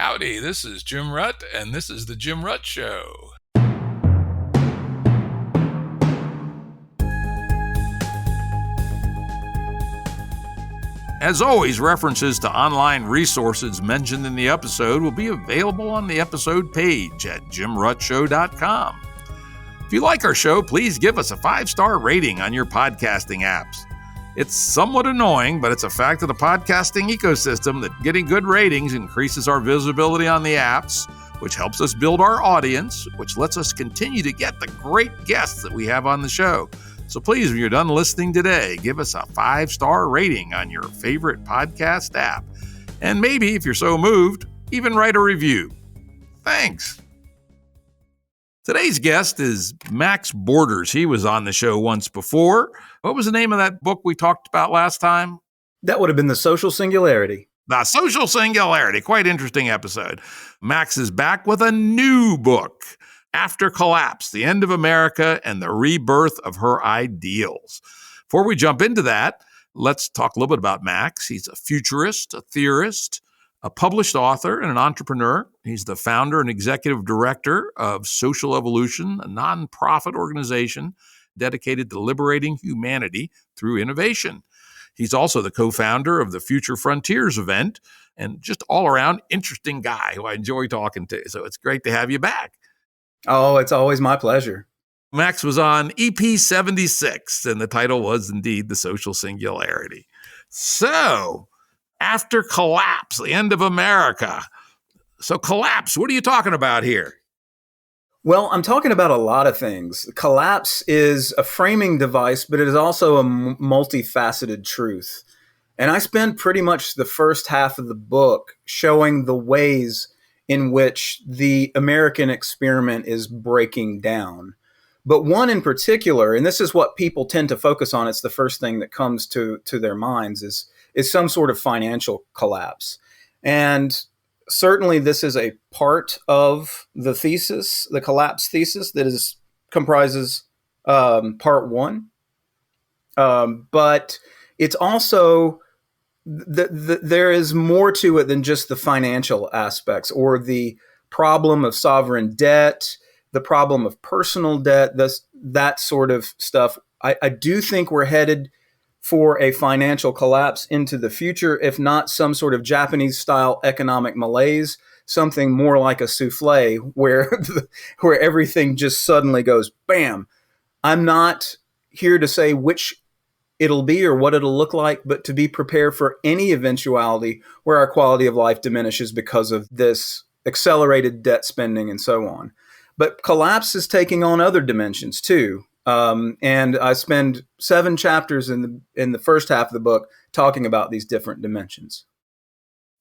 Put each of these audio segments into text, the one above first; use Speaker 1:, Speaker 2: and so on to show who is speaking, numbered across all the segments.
Speaker 1: Howdy, this is Jim Rutt, and this is The Jim Rutt Show. As always, references to online resources mentioned in the episode will be available on the episode page at jimruttshow.com. If you like our show, please give us a 5-star rating on your podcasting apps. It's somewhat annoying, but it's a fact of the podcasting ecosystem that getting good ratings increases our visibility on the apps, which helps us build our audience, which lets us continue to get the great guests that we have on the show. So please, when you're done listening today, give us a 5-star rating on your favorite podcast app. And maybe, if you're so moved, even write a review. Thanks. Today's guest is Max Borders. He was on the show once before. What was the name of that book we talked about last time?
Speaker 2: That would have been The Social Singularity.
Speaker 1: The Social Singularity. Quite interesting episode. Max is back with a new book, After Collapse, The End of America and the Rebirth of Her Ideals. Before we jump into that, let's talk a little bit about Max. He's a futurist, a theorist, a published author, and an entrepreneur. He's the founder and executive director of Social Evolution, a nonprofit organization dedicated to liberating humanity through innovation. He's also the co-founder of the Future Frontiers event, and just all-around interesting guy who I enjoy talking to. So it's great to have you back.
Speaker 2: Oh, it's always my pleasure.
Speaker 1: Max was on EP115, and the title was indeed The Social Singularity. So, After Collapse, the End of America. So collapse, what are you talking about here?
Speaker 2: Well, I'm talking about a lot of things. Collapse is a framing device, but it is also a multifaceted truth. And I spend pretty much the first half of the book showing the ways in which the American experiment is breaking down. But one in particular, and this is what people tend to focus on, it's the first thing that comes to their minds, is some sort of financial collapse. And certainly this is a part of the thesis, the collapse thesis, that comprises part one. But it's also, there is more to it than just the financial aspects or the problem of sovereign debt, the problem of personal debt, that sort of stuff. I do think we're headed for a financial collapse into the future, if not some sort of Japanese-style economic malaise, something more like a souffle where everything just suddenly goes bam. I'm not here to say which it'll be or what it'll look like, but to be prepared for any eventuality where our quality of life diminishes because of this accelerated debt spending and so on. But collapse is taking on other dimensions too. And I spend 7 chapters in the first half of the book talking about these different dimensions.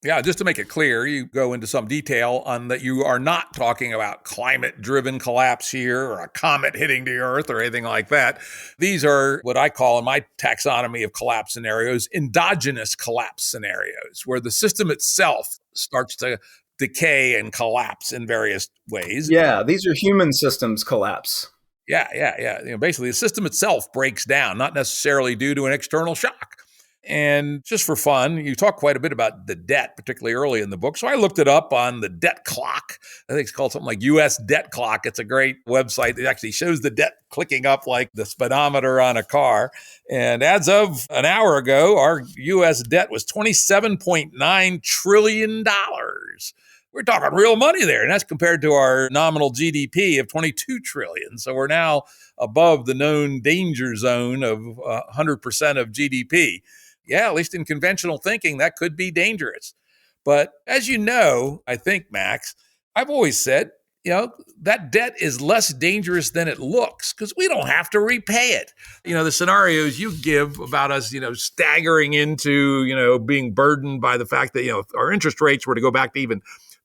Speaker 1: Yeah, just to make it clear, you go into some detail on that you are not talking about climate-driven collapse here or a comet hitting the Earth or anything like that. These are what I call in my taxonomy of collapse scenarios, endogenous collapse scenarios, where the system itself starts to decay and collapse in various ways.
Speaker 2: Yeah, these are human systems collapse.
Speaker 1: Yeah. Basically, the system itself breaks down, not necessarily due to an external shock. And just for fun, you talk quite a bit about the debt, particularly early in the book. So I looked it up on the debt clock. I think it's called something like U.S. Debt Clock. It's a great website that actually shows the debt clicking up like the speedometer on a car. And as of an hour ago, our U.S. debt was $27.9 trillion. We're talking real money there, and that's compared to our nominal GDP of 22 trillion. So we're now above the known danger zone of 100% of GDP. Yeah, at least in conventional thinking, that could be dangerous. But as you know, I think, Max, I've always said, that debt is less dangerous than it looks because we don't have to repay it. The scenarios you give about us, staggering into, being burdened by the fact that, if our interest rates were to go back to even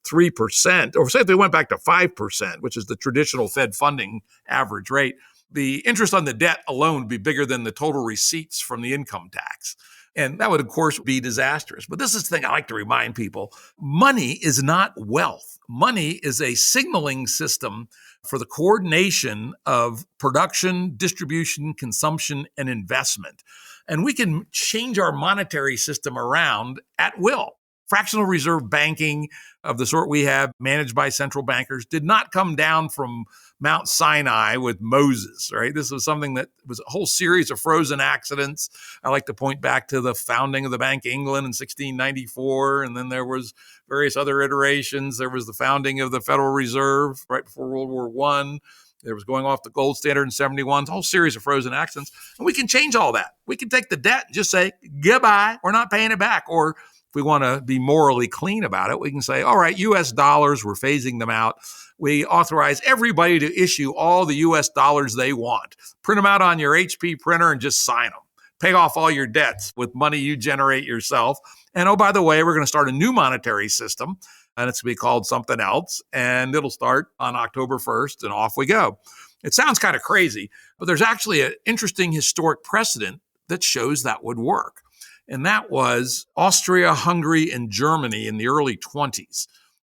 Speaker 1: 3%, or say if they went back to 5%, which is the traditional Fed funding average rate, the interest on the debt alone would be bigger than the total receipts from the income tax. And that would, of course, be disastrous. But this is the thing I like to remind people. Money is not wealth. Money is a signaling system for the coordination of production, distribution, consumption, and investment. And we can change our monetary system around at will. fractional reserve banking of the sort we have managed by central bankers did not come down from Mount Sinai with Moses, right? This was something that was a whole series of frozen accidents. I like to point back to the founding of the Bank of England in 1694, and then there was various other iterations. There was the founding of the Federal Reserve right before World War I. There was going off the gold standard in 71, a whole series of frozen accidents. And we can change all that. We can take the debt and just say, goodbye, we're not paying it back. Or if we want to be morally clean about it, we can say, all right, US dollars, we're phasing them out. We authorize everybody to issue all the US dollars they want. Print them out on your HP printer and just sign them. Pay off all your debts with money you generate yourself. And oh, by the way, we're going to start a new monetary system, and it's going to be called something else, and it'll start on October 1st, and off we go. It sounds kind of crazy, but there's actually an interesting historic precedent that shows that would work. And that was Austria, Hungary, and Germany in the early 20s.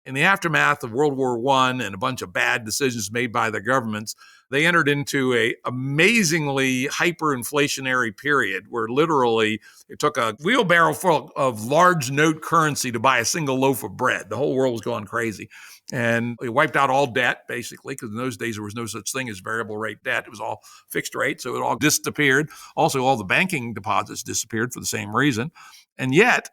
Speaker 1: In the aftermath of World War I and a bunch of bad decisions made by the governments, they entered into a amazingly hyperinflationary period where literally it took a wheelbarrow full of large note currency to buy a single loaf of bread. The whole world was going crazy. And it wiped out all debt, basically, because in those days there was no such thing as variable rate debt. It was all fixed rate, so it all disappeared. Also, all the banking deposits disappeared for the same reason. And yet,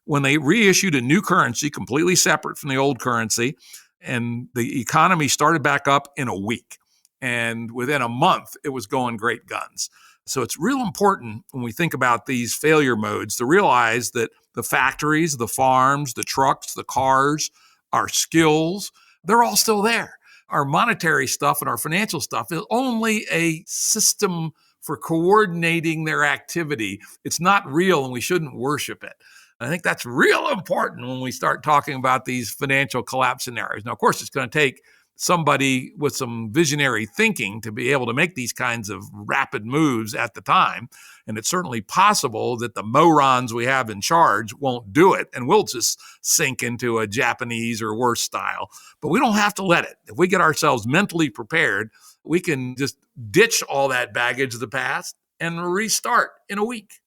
Speaker 1: when they reissued a new currency completely separate from the old currency, and the economy started back up in a week. And within a month, it was going great guns. So it's real important when we think about these failure modes to realize that the factories, the farms, the trucks, the cars, our skills, they're all still there. Our monetary stuff and our financial stuff is only a system for coordinating their activity. It's not real, and we shouldn't worship it. I think that's real important when we start talking about these financial collapse scenarios. Now, of course, it's going to take somebody with some visionary thinking to be able to make these kinds of rapid moves at the time. And it's certainly possible that the morons we have in charge won't do it, and we'll just sink into a Japanese or worse style. But we don't have to let it. If we get ourselves mentally prepared, we can just ditch all that baggage of the past and restart in a week.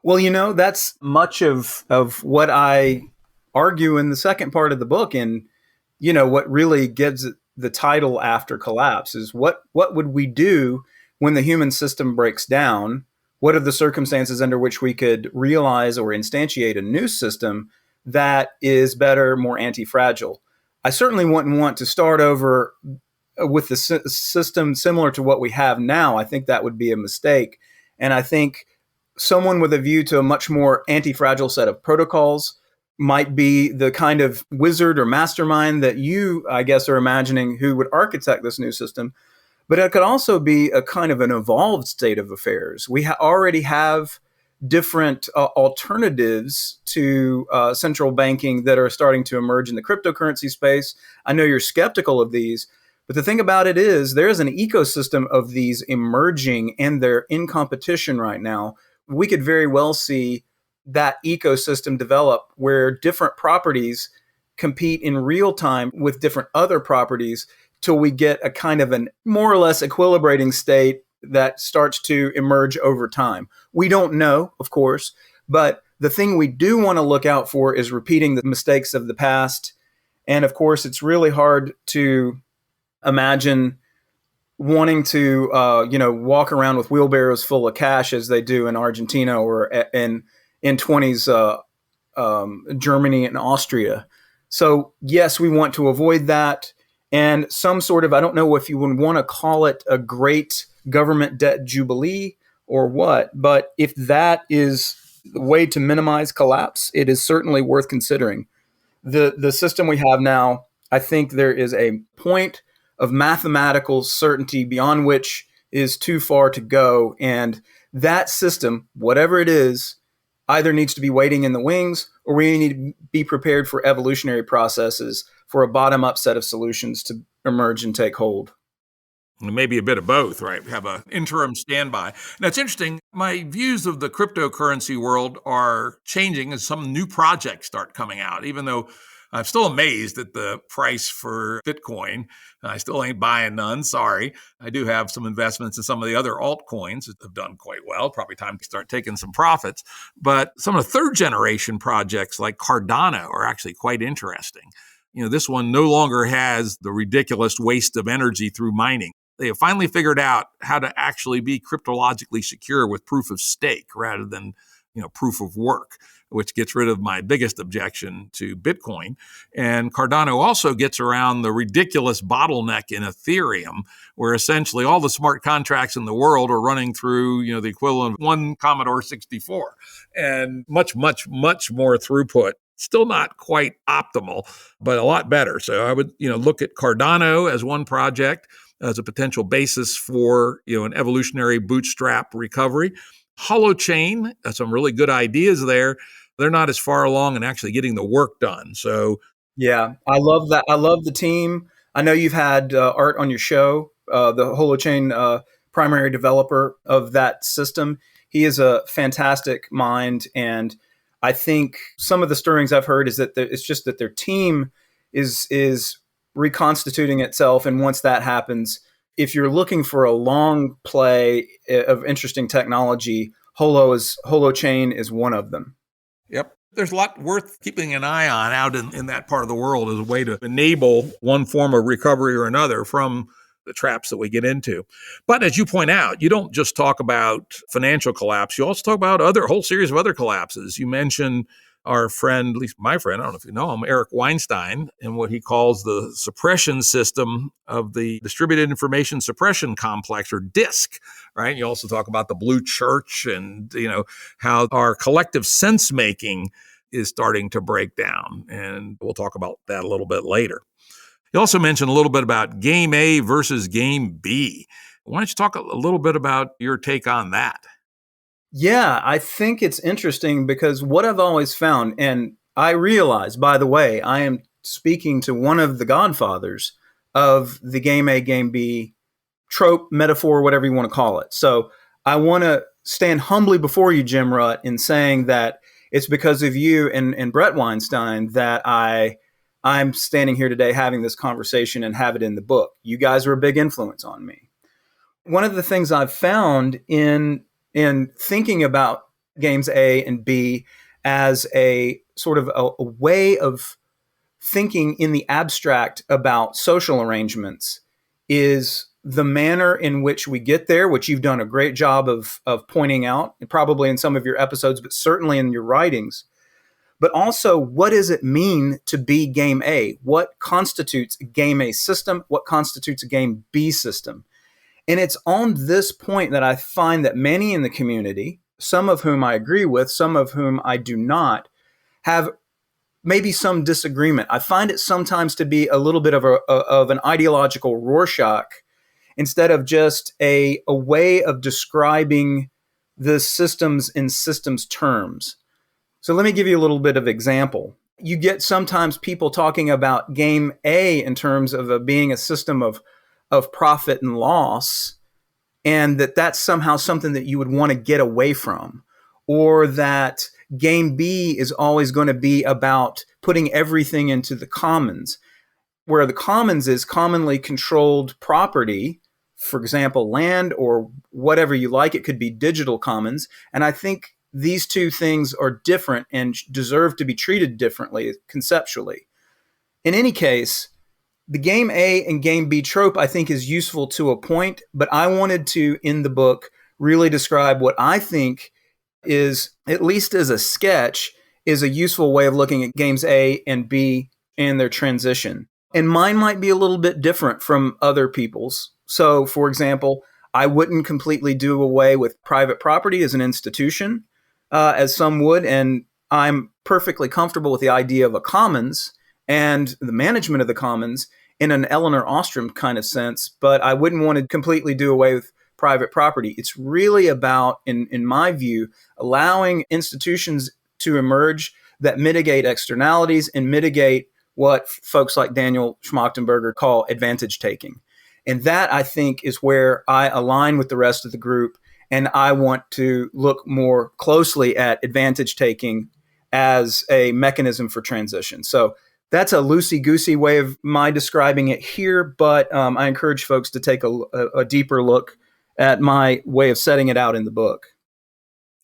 Speaker 2: Well, that's much of what I argue in the second part of the book. And, what really gives it the title After Collapse is what would we do when the human system breaks down? What are the circumstances under which we could realize or instantiate a new system that is better, more anti-fragile? I certainly wouldn't want to start over with the system similar to what we have now. I think that would be a mistake. And I think someone with a view to a much more anti-fragile set of protocols might be the kind of wizard or mastermind that you, I guess, are imagining who would architect this new system. But it could also be a kind of an evolved state of affairs. We already have different alternatives to central banking that are starting to emerge in the cryptocurrency space. I know you're skeptical of these, but the thing about it is there is an ecosystem of these emerging, and they're in competition right now. We could very well see that ecosystem develop where different properties compete in real time with different other properties till we get a kind of an more or less equilibrating state that starts to emerge over time. We don't know, of course, but the thing we do want to look out for is repeating the mistakes of the past. And of course, it's really hard to imagine wanting to, walk around with wheelbarrows full of cash as they do in Argentina or in 20s Germany and Austria. So yes, we want to avoid that. And some sort of, I don't know if you would want to call it a great government debt jubilee or what, but if that is the way to minimize collapse, it is certainly worth considering. The system we have now, I think there is a point of mathematical certainty beyond which is too far to go. And that system, whatever it is, either needs to be waiting in the wings, or we need to be prepared for evolutionary processes for a bottom-up set of solutions to emerge and take hold.
Speaker 1: Maybe a bit of both, right? We have an interim standby. Now, it's interesting. My views of the cryptocurrency world are changing as some new projects start coming out, even though I'm still amazed at the price for Bitcoin. I still ain't buying none. Sorry. I do have some investments in some of the other altcoins that have done quite well. Probably time to start taking some profits. But some of the third generation projects like Cardano are actually quite interesting. This one no longer has the ridiculous waste of energy through mining. They have finally figured out how to actually be cryptologically secure with proof of stake rather than, proof of work, which gets rid of my biggest objection to Bitcoin. And Cardano also gets around the ridiculous bottleneck in Ethereum, where essentially all the smart contracts in the world are running through, the equivalent of one Commodore 64 and much, much, much more throughput. Still not quite optimal, but a lot better. So I would, look at Cardano as one project as a potential basis for, an evolutionary bootstrap recovery. Holochain, some really good ideas there. They're not as far along in actually getting the work done. So,
Speaker 2: yeah, I love that. I love the team. I know you've had Art on your show, the Holochain primary developer of that system. He is a fantastic mind, and I think some of the stirrings I've heard is that it's just that their team is reconstituting itself, and once that happens, if you're looking for a long play of interesting technology, Holochain is one of them.
Speaker 1: Yep. There's a lot worth keeping an eye on out in that part of the world as a way to enable one form of recovery or another from the traps that we get into. But as you point out, you don't just talk about financial collapse. You also talk about a whole series of other collapses. You mentioned our friend, at least my friend, I don't know if you know him, Eric Weinstein, and what he calls the suppression system of the distributed information suppression complex, or DISC, right? You also talk about the blue church and, how our collective sense making is starting to break down. And we'll talk about that a little bit later. You also mentioned a little bit about GameA versus GameB. Why don't you talk a little bit about your take on that?
Speaker 2: Yeah, I think it's interesting because what I've always found, and I realize, by the way, I am speaking to one of the godfathers of the GameA, GameB trope, metaphor, whatever you want to call it. So I want to stand humbly before you, Jim Rutt, in saying that it's because of you and Brett Weinstein that I'm standing here today having this conversation and have it in the book. You guys are a big influence on me. One of the things I've found in thinking about games A and B as a sort of a way of thinking in the abstract about social arrangements is the manner in which we get there, which you've done a great job of pointing out, probably in some of your episodes, but certainly in your writings. But also, what does it mean to be Game A? What constitutes a Game A system? What constitutes a Game B system? And it's on this point that I find that many in the community, some of whom I agree with, some of whom I do not, have maybe some disagreement. I find it sometimes to be a little bit of an ideological Rorschach instead of just a way of describing the systems in systems terms. So let me give you a little bit of example. You get sometimes people talking about Game A in terms of being a system of profit and loss, and that's somehow something that you would want to get away from, or that Game B is always going to be about putting everything into the commons, where the commons is commonly controlled property, for example, land or whatever you like. It could be digital commons. And I think these two things are different and deserve to be treated differently conceptually. In any case, the Game A and Game B trope, I think, is useful to a point, but I wanted to, in the book, really describe what I think is, at least as a sketch, is a useful way of looking at games A and B and their transition. And mine might be a little bit different from other people's. So, for example, I wouldn't completely do away with private property as an institution, as some would, and I'm perfectly comfortable with the idea of a commons and the management of the commons in an Elinor Ostrom kind of sense, but I wouldn't want to completely do away with private property. It's really about, in my view, allowing institutions to emerge that mitigate externalities and mitigate what folks like Daniel Schmachtenberger call advantage taking. And that, I think, is where I align with the rest of the group, and I want to look more closely at advantage taking as a mechanism for transition. So That's a loosey-goosey way of my describing it here, but I encourage folks to take a deeper look at my way of setting it out in the book.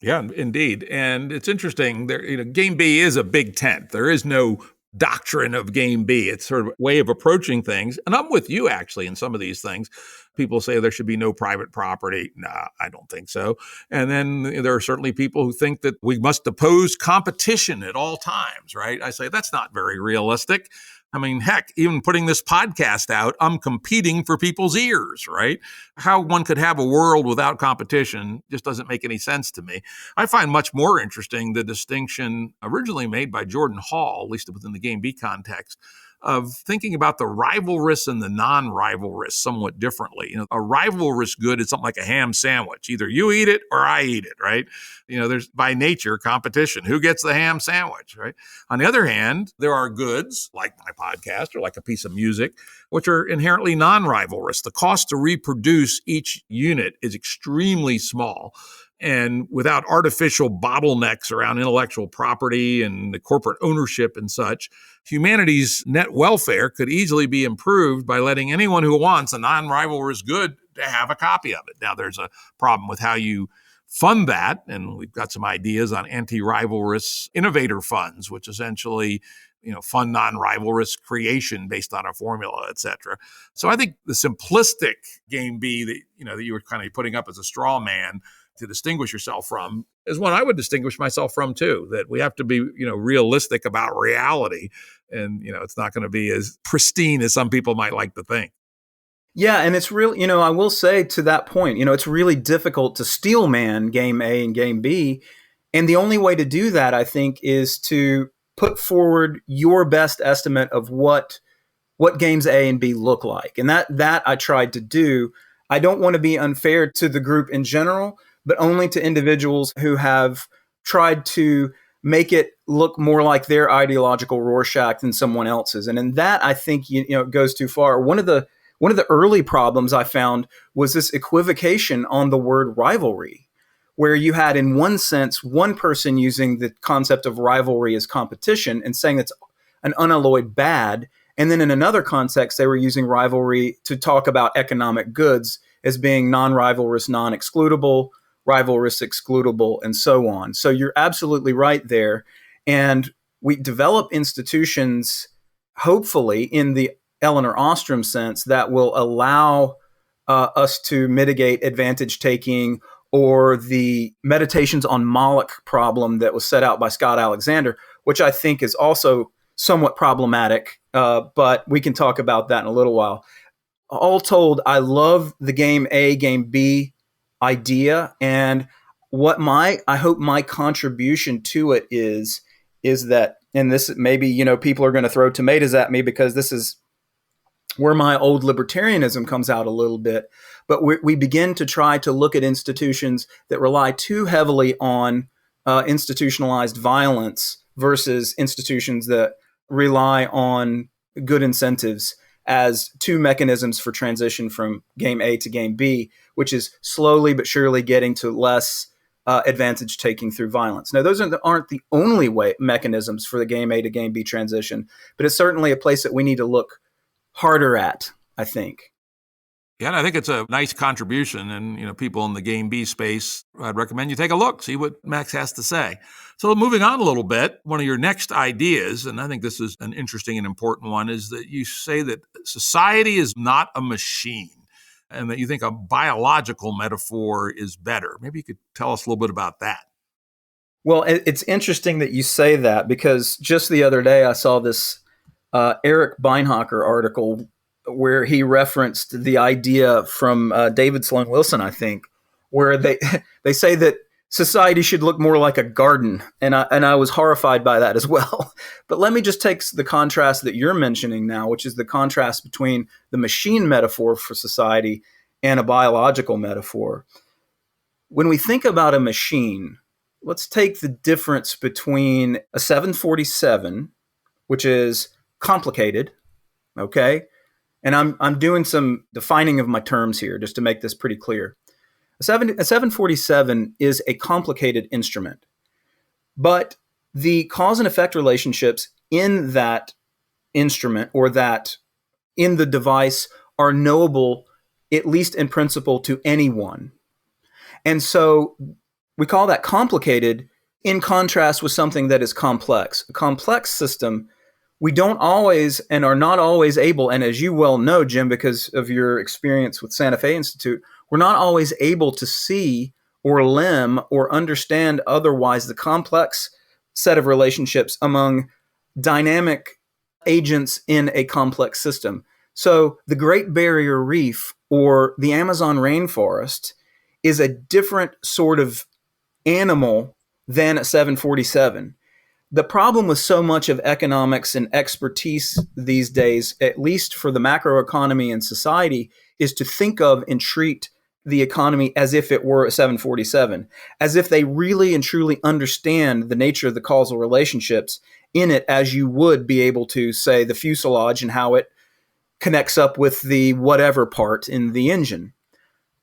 Speaker 1: Yeah, indeed. And it's interesting. There, GameB is a big tent. There is no doctrine of GameB. It's sort of a way of approaching things. And I'm with you, actually, in some of these things. People say there should be no private property. Nah, I don't think so. And then there are certainly people who think that we must oppose competition at all times, right? I say that's not very realistic. I mean, heck, even putting this podcast out, I'm competing for people's ears, right? How one could have a world without competition just doesn't make any sense to me. I find much more interesting the distinction originally made by Jordan Hall, at least within the GameB context, of thinking about the rivalrous and the non-rivalrous somewhat differently. A rivalrous good is something like a ham sandwich. Either you eat it or I eat it, right? There's by nature competition. Who gets the ham sandwich, right? On the other hand, there are goods like my podcast or like a piece of music, which are inherently non-rivalrous. The cost to reproduce each unit is extremely small. And without artificial bottlenecks around intellectual property and the corporate ownership and such, humanity's net welfare could easily be improved by letting anyone who wants a non-rivalrous good to have a copy of it. Now, there's a problem with how you fund that, and we've got some ideas on anti-rivalrous innovator funds, which essentially fund non-rivalrous creation based on a formula, et cetera. So I think the simplistic GameB that you were kind of putting up as a straw man to distinguish yourself from is one I would distinguish myself from too, that we have to be, realistic about reality. And, it's not going to be as pristine as some people might like to think.
Speaker 2: Yeah. And it's really, I will say to that point, it's really difficult to steel man game A and game B. And the only way to do that, I think, is to put forward your best estimate of what games A and B look like. And that I tried to do. I don't want to be unfair to the group in general, but only to individuals who have tried to make it look more like their ideological Rorschach than someone else's. And in that, I think it goes too far. One of the early problems I found was this equivocation on the word rivalry, where you had, in one sense, one person using the concept of rivalry as competition and saying it's an unalloyed bad. And then in another context, they were using rivalry to talk about economic goods as being non-rivalrous, non-excludable, rivalrous, excludable, and so on. So you're absolutely right there. And we develop institutions, hopefully, in the Elinor Ostrom sense, that will allow us to mitigate advantage taking, or the meditations on Moloch problem that was set out by Scott Alexander, which I think is also somewhat problematic, but we can talk about that in a little while. All told, I love the game A, game B idea, and what I hope my contribution to it is that, and this maybe people are going to throw tomatoes at me because this is where my old libertarianism comes out a little bit, but we begin to try to look at institutions that rely too heavily on institutionalized violence versus institutions that rely on good incentives as two mechanisms for transition from game A to game B, which is slowly but surely getting to less advantage taking through violence. Now, those aren't the only mechanisms for the game A to game B transition, but it's certainly a place that we need to look harder at, I think.
Speaker 1: Yeah, and I think it's a nice contribution. And, people in the GameB space, I'd recommend you take a look, see what Max has to say. So moving on a little bit, one of your next ideas, and I think this is an interesting and important one, is that you say that society is not a machine and that you think a biological metaphor is better. Maybe you could tell us a little bit about that.
Speaker 2: Well, it's interesting that you say that, because just the other day I saw this Eric Beinhocker article where he referenced the idea from David Sloan Wilson, I think, where they say that society should look more like a garden, and I was horrified by that as well. But let me just take the contrast that you're mentioning now, which is the contrast between the machine metaphor for society and a biological metaphor. When we think about a machine, let's take the difference between a 747, which is complicated, okay? And I'm doing some defining of my terms here just to make this pretty clear. A 747 is a complicated instrument, but the cause and effect relationships in that instrument or that in the device are knowable, at least in principle, to anyone. And so we call that complicated in contrast with something that is complex. A complex system, we don't always and are not always able, and as you well know, Jim, because of your experience with Santa Fe Institute, we're not always able to see or limn or understand otherwise the complex set of relationships among dynamic agents in a complex system. So the Great Barrier Reef or the Amazon rainforest is a different sort of animal than a 747. The problem with so much of economics and expertise these days, at least for the macroeconomy and society, is to think of and treat the economy as if it were a 747, as if they really and truly understand the nature of the causal relationships in it, as you would be able to, say, the fuselage and how it connects up with the whatever part in the engine.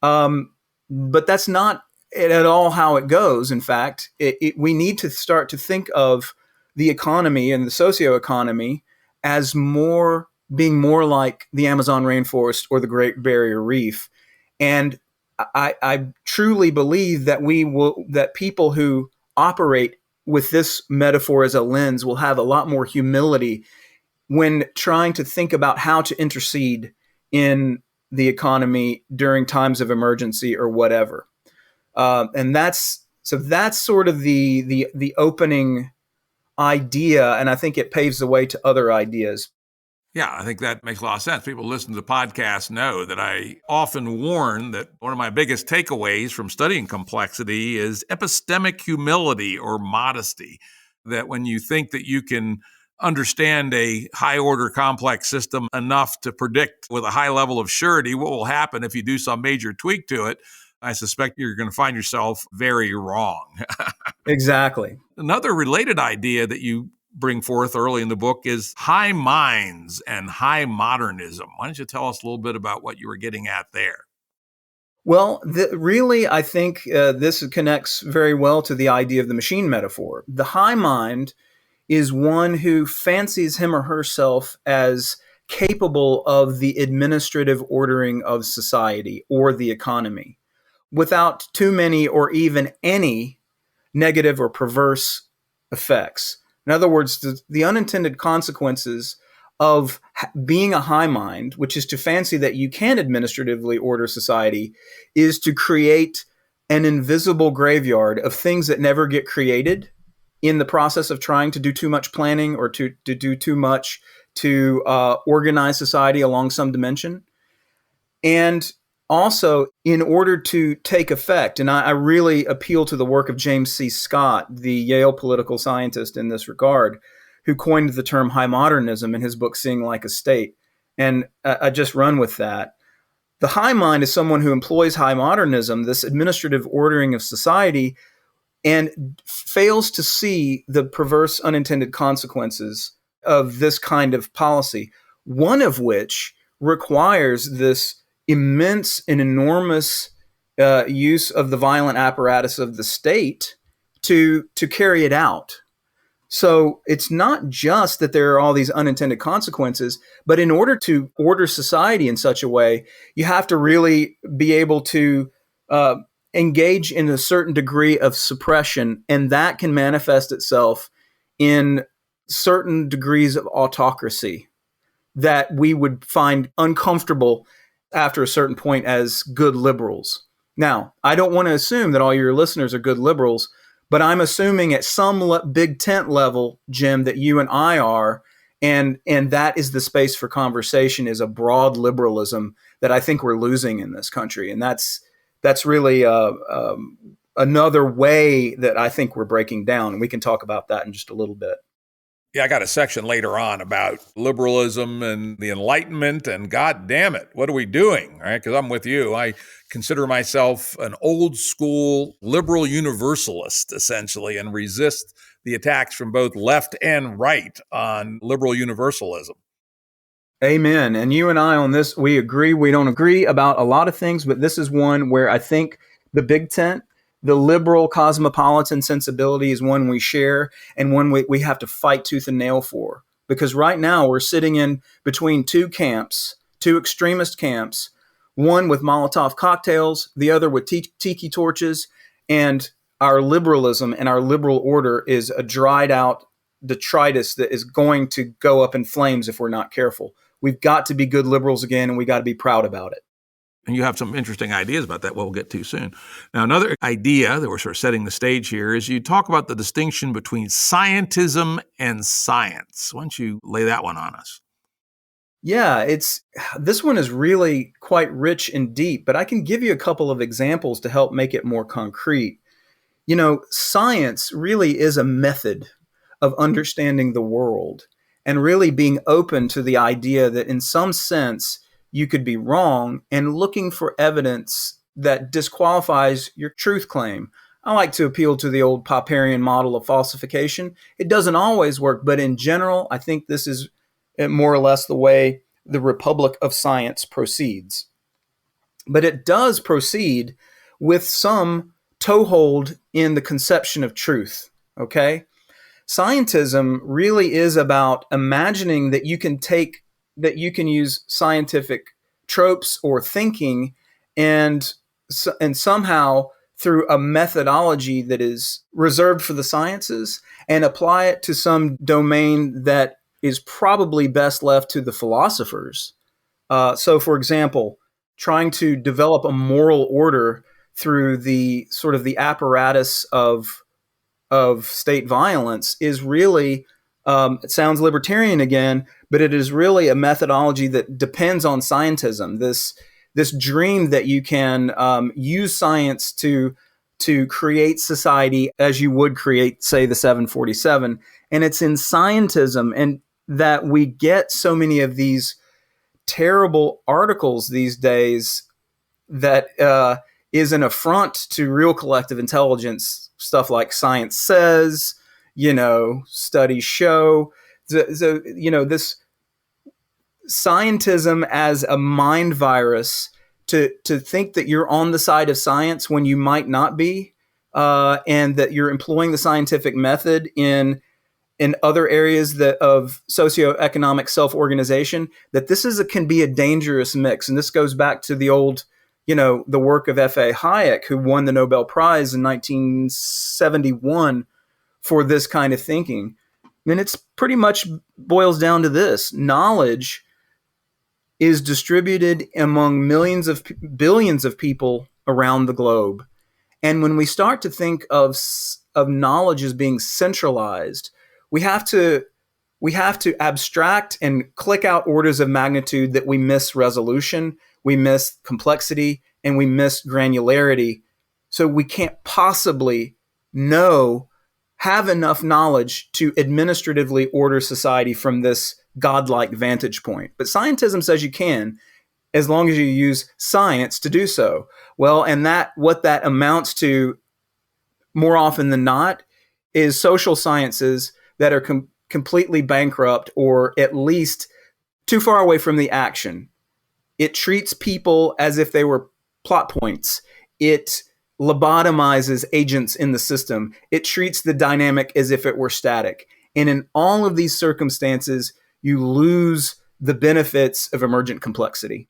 Speaker 2: But that's not at all how it goes. In fact, we need to start to think of the economy and the socioeconomy as being more like the Amazon rainforest or the Great Barrier Reef. And I truly believe that that people who operate with this metaphor as a lens will have a lot more humility when trying to think about how to intercede in the economy during times of emergency or whatever. And that's sort of the opening idea, and I think it paves the way to other ideas.
Speaker 1: Yeah, I think that makes a lot of sense. People who listen to the podcast know that I often warn that one of my biggest takeaways from studying complexity is epistemic humility or modesty. That when you think that you can understand a high-order complex system enough to predict with a high level of surety what will happen if you do some major tweak to it, I suspect you're going to find yourself very wrong.
Speaker 2: Exactly.
Speaker 1: Another related idea that you bring forth early in the book is high minds and high modernism. Why don't you tell us a little bit about what you were getting at there?
Speaker 2: Well, really, I think this connects very well to the idea of the machine metaphor. The high mind is one who fancies him or herself as capable of the administrative ordering of society or the economy without too many or even any negative or perverse effects. In other words, the unintended consequences of being a high mind, which is to fancy that you can administratively order society, is to create an invisible graveyard of things that never get created in the process of trying to do too much planning or to do too much to organize society along some dimension. And also, in order to take effect, and I really appeal to the work of James C. Scott, the Yale political scientist in this regard, who coined the term high modernism in his book, Seeing Like a State. And I just run with that. The high mind is someone who employs high modernism, this administrative ordering of society, and fails to see the perverse unintended consequences of this kind of policy, one of which requires this immense and enormous use of the violent apparatus of the state to carry it out. So it's not just that there are all these unintended consequences, but in order to order society in such a way, you have to really be able to engage in a certain degree of suppression, and that can manifest itself in certain degrees of autocracy that we would find uncomfortable after a certain point as good liberals. Now, I don't want to assume that all your listeners are good liberals, but I'm assuming at some big tent level, Jim, that you and I are, and that is the space for conversation, is a broad liberalism that I think we're losing in this country. And that's really another way that I think we're breaking down. And we can talk about that in just a little bit.
Speaker 1: Yeah, I got a section later on about liberalism and the Enlightenment, and God damn it, what are we doing? All right, because I'm with you. I consider myself an old school liberal universalist, essentially, and resist the attacks from both left and right on liberal universalism.
Speaker 2: Amen. And you and I on this, we agree. We don't agree about a lot of things, but this is one where I think the big tent, the liberal cosmopolitan sensibility, is one we share and one we have to fight tooth and nail for. because right now we're sitting in between two camps, two extremist camps, one with Molotov cocktails, the other with tiki torches, and our liberalism and our liberal order is a dried out detritus that is going to go up in flames if we're not careful. We've got to be good liberals again, and we got to be proud about it.
Speaker 1: And you have some interesting ideas about that we'll get to soon. Now, another idea that we're sort of setting the stage here is you talk about the distinction between scientism and science. Why don't you lay that one on us?
Speaker 2: Yeah, this one is really quite rich and deep, but I can give you a couple of examples to help make it more concrete. You know, science really is a method of understanding the world and really being open to the idea that in some sense you could be wrong and looking for evidence that disqualifies your truth claim. I like to appeal to the old Popperian model of falsification. It doesn't always work, but in general, I think this is more or less the way the Republic of Science proceeds. But it does proceed with some toehold in the conception of truth, okay? Scientism really is about imagining that you can use scientific tropes or thinking and somehow through a methodology that is reserved for the sciences and apply it to some domain that is probably best left to the philosophers. So, for example, trying to develop a moral order through the sort of the apparatus of state violence is really, it sounds libertarian again, but it is really a methodology that depends on scientism. This dream that you can use science to create society as you would create, say, the 747. And it's in scientism and that we get so many of these terrible articles these days that is an affront to real collective intelligence. Stuff like science says, studies show. This scientism as a mind virus to think that you're on the side of science when you might not be, and that you're employing the scientific method in other areas of socioeconomic self-organization, that can be a dangerous mix. And this goes back to the old, the work of F.A. Hayek, who won the Nobel Prize in 1971 for this kind of thinking. And it's pretty much boils down to this. Knowledge is distributed among billions of people around the globe. And when we start to think of knowledge as being centralized, we have to abstract and click out orders of magnitude that we miss resolution, we miss complexity, and we miss granularity. So we can't possibly have enough knowledge to administratively order society from this godlike vantage point. But scientism says you can, as long as you use science to do so. Well, and what that amounts to more often than not is social sciences that are completely bankrupt or at least too far away from the action. It treats people as if they were plot points. It lobotomizes agents in the system. It treats the dynamic as if it were static. And in all of these circumstances, you lose the benefits of emergent complexity.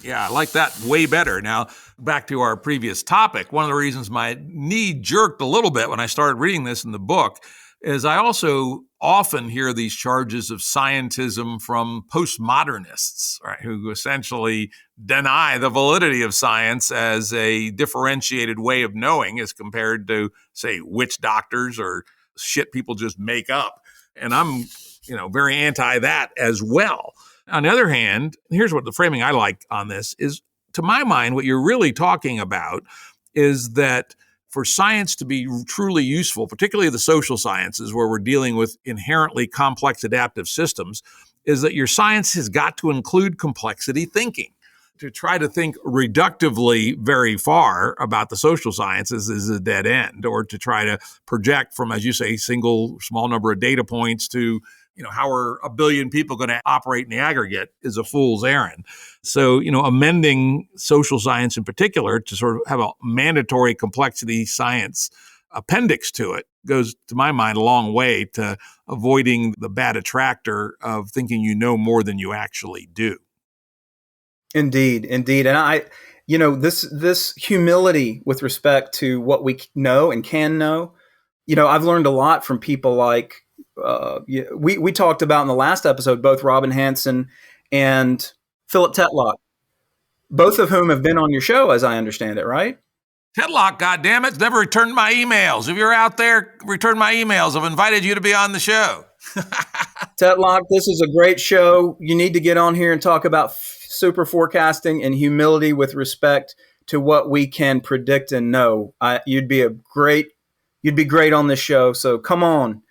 Speaker 1: Yeah, I like that way better. Now, back to our previous topic, one of the reasons my knee jerked a little bit when I started reading this in the book is I also often hear these charges of scientism from postmodernists, right, who essentially deny the validity of science as a differentiated way of knowing as compared to, say, witch doctors or shit people just make up. And I'm, very anti that as well. On the other hand, here's what the framing I like on this is, to my mind, what you're really talking about is that for science to be truly useful, particularly the social sciences where we're dealing with inherently complex adaptive systems, is that your science has got to include complexity thinking. To try to think reductively very far about the social sciences is a dead end, or to try to project from, as you say, single small number of data points to, how are a billion people going to operate in the aggregate is a fool's errand. So, amending social science in particular to sort of have a mandatory complexity science appendix to it goes, to my mind, a long way to avoiding the bad attractor of thinking you know more than you actually do.
Speaker 2: Indeed, indeed. And this humility with respect to what we know and can know, I've learned a lot from people like, we talked about in the last episode, both Robin Hanson and Philip Tetlock, both of whom have been on your show, as I understand it, right?
Speaker 1: Tetlock, goddammit, never returned my emails. If you're out there, return my emails. I've invited you to be on the show.
Speaker 2: Tetlock, this is a great show. You need to get on here and talk about super forecasting and humility with respect to what we can predict and know. You'd be great on this show. So come on.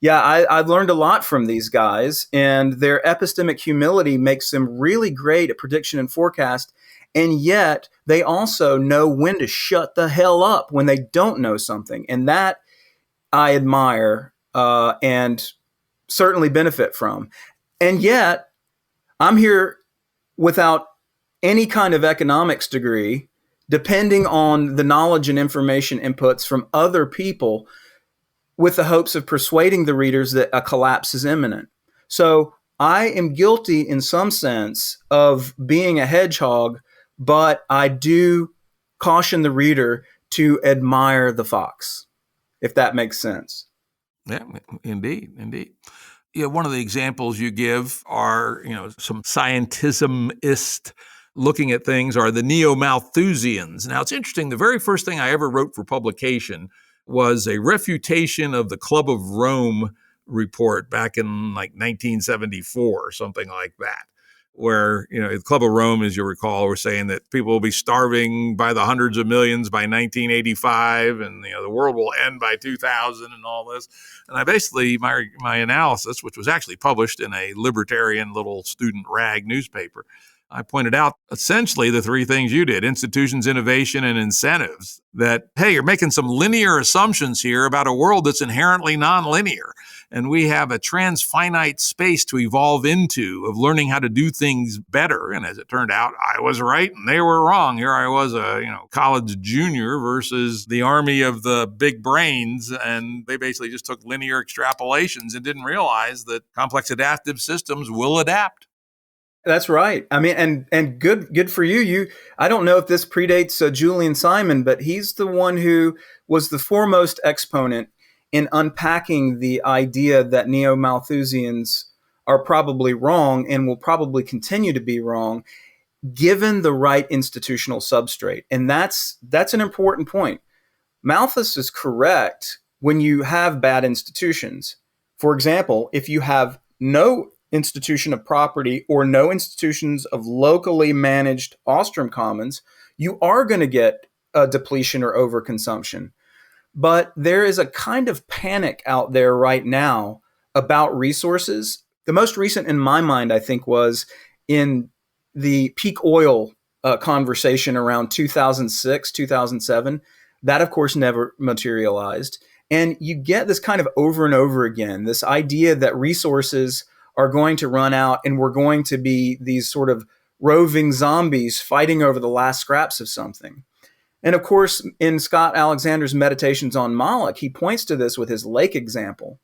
Speaker 2: Yeah, I've learned a lot from these guys, and their epistemic humility makes them really great at prediction and forecast. And yet they also know when to shut the hell up when they don't know something. And that I admire and certainly benefit from. And yet I'm here without any kind of economics degree, depending on the knowledge and information inputs from other people with the hopes of persuading the readers that a collapse is imminent. So I am guilty in some sense of being a hedgehog, but I do caution the reader to admire the fox, if that makes sense.
Speaker 1: Yeah, indeed. Yeah, one of the examples you give are, some scientism-ist looking at things are the neo-Malthusians. Now, it's interesting. The very first thing I ever wrote for publication was a refutation of the Club of Rome report back in like 1974 or something like that, where, the Club of Rome, as you recall, were saying that people will be starving by the hundreds of millions by 1985, and the world will end by 2000 and all this. And I basically, my analysis, which was actually published in a libertarian little student rag newspaper, I pointed out essentially the three things you did: institutions, innovation, and incentives. That, hey, you're making some linear assumptions here about a world that's inherently nonlinear. And we have a transfinite space to evolve into of learning how to do things better. And as it turned out, I was right and they were wrong. Here I was a college junior versus the army of the big brains. And they basically just took linear extrapolations and didn't realize that complex adaptive systems will adapt.
Speaker 2: That's right. I mean, and good for you. I don't know if this predates Julian Simon, but he's the one who was the foremost exponent in unpacking the idea that neo-Malthusians are probably wrong and will probably continue to be wrong, given the right institutional substrate. And that's an important point. Malthus is correct when you have bad institutions. For example, if you have no institution of property or no institutions of locally managed Ostrom commons, you are going to get a depletion or overconsumption. But there is a kind of panic out there right now about resources. The most recent in my mind, I think, was in the peak oil conversation around 2006, 2007. That, of course, never materialized. And you get this kind of over and over again, this idea that resources are going to run out and we're going to be these sort of roving zombies fighting over the last scraps of something. And of course, in Scott Alexander's Meditations on Moloch, he points to this with his lake example.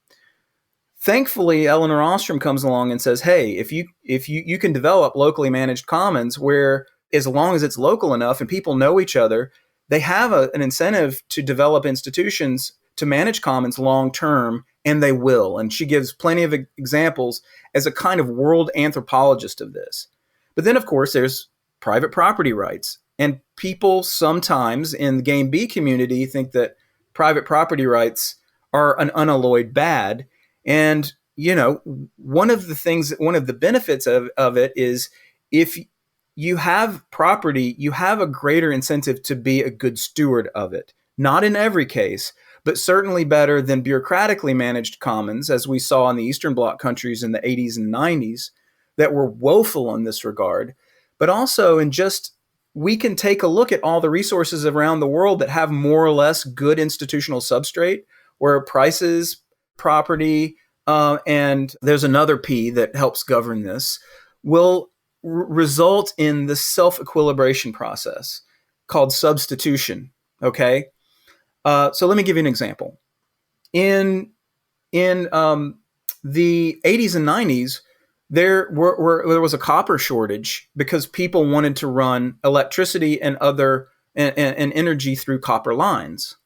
Speaker 2: Thankfully, Eleanor Ostrom comes along and says, hey, if you can develop locally managed commons where, as long as it's local enough and people know each other, they have an incentive to develop institutions to manage commons long term, and they will. And she gives plenty of examples as a kind of world anthropologist of this. But then, of course, there's private property rights. And people sometimes in the GameB community think that private property rights are an unalloyed bad. And, one of the benefits of it is if you have property, you have a greater incentive to be a good steward of it. Not in every case, but certainly better than bureaucratically managed commons, as we saw in the Eastern Bloc countries in the 80s and 90s that were woeful in this regard. But also we can take a look at all the resources around the world that have more or less good institutional substrate, where prices, property, and there's another P that helps govern this, will result in the self-equilibration process called substitution, okay? So let me give you an example. In the 80s and 90s, there was a copper shortage because people wanted to run electricity and energy through copper lines.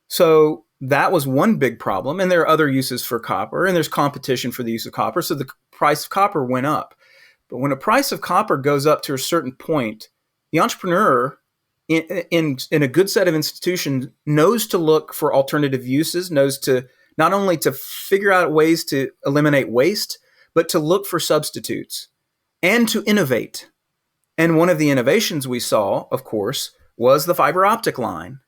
Speaker 2: So that was one big problem. And there are other uses for copper, and there's competition for the use of copper. So the price of copper went up. But when the price of copper goes up to a certain point, the entrepreneur in a good set of institutions knows to look for alternative uses, knows to not only to figure out ways to eliminate waste, but to look for substitutes and to innovate. And one of the innovations we saw, of course, was the fiber optic line.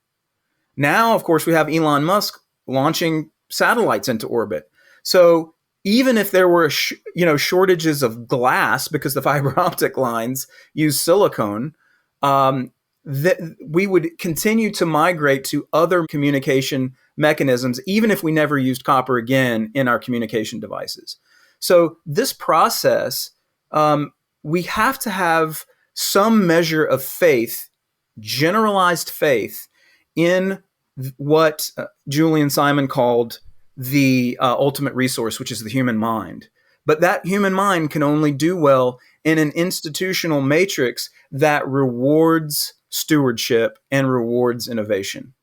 Speaker 2: Now, of course, we have Elon Musk launching satellites into orbit. So even if there were shortages of glass because the fiber optic lines use silicone, we would continue to migrate to other communication mechanisms, even if we never used copper again in our communication devices. So this process, we have to have some measure of faith, generalized faith, in what Julian Simon called the ultimate resource, which is the human mind. But that human mind can only do well in an institutional matrix that rewards stewardship and rewards innovation.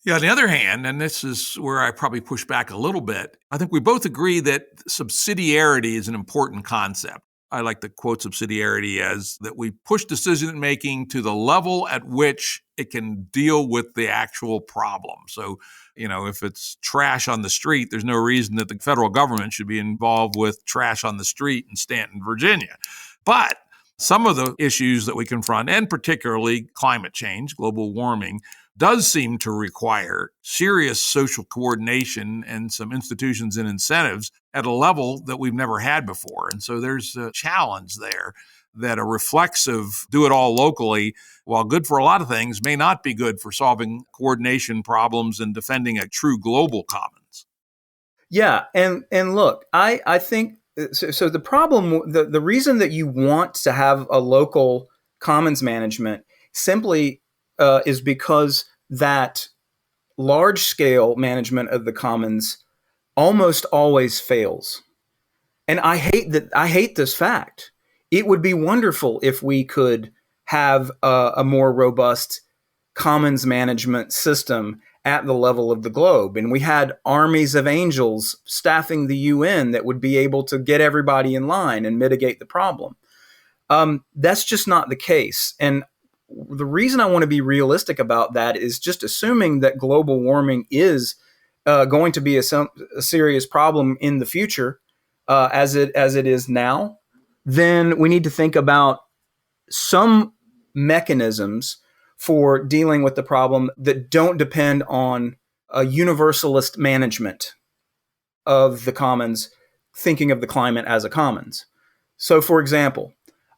Speaker 1: Yeah, on the other hand, and this is where I probably push back a little bit, I think we both agree that subsidiarity is an important concept. I like to quote subsidiarity as that we push decision-making to the level at which it can deal with the actual problem. So, if it's trash on the street, there's no reason that the federal government should be involved with trash on the street in Stanton, Virginia. But some of the issues that we confront, and particularly climate change, global warming, does seem to require serious social coordination and some institutions and incentives at a level that we've never had before. And so there's a challenge there that a reflexive do it all locally, while good for a lot of things, may not be good for solving coordination problems and defending a true global commons.
Speaker 2: Yeah. And look, I think so the problem, the reason that you want to have a local commons management simply is because that large-scale management of the commons almost always fails. And I hate this fact. It would be wonderful if we could have a more robust commons management system at the level of the globe. And we had armies of angels staffing the UN that would be able to get everybody in line and mitigate the problem. That's just not the case. And the reason I want to be realistic about that is just assuming that global warming is going to be a serious problem in the future, as it is now. Then we need to think about some mechanisms for dealing with the problem that don't depend on a universalist management of the commons, thinking of the climate as a commons. So, for example,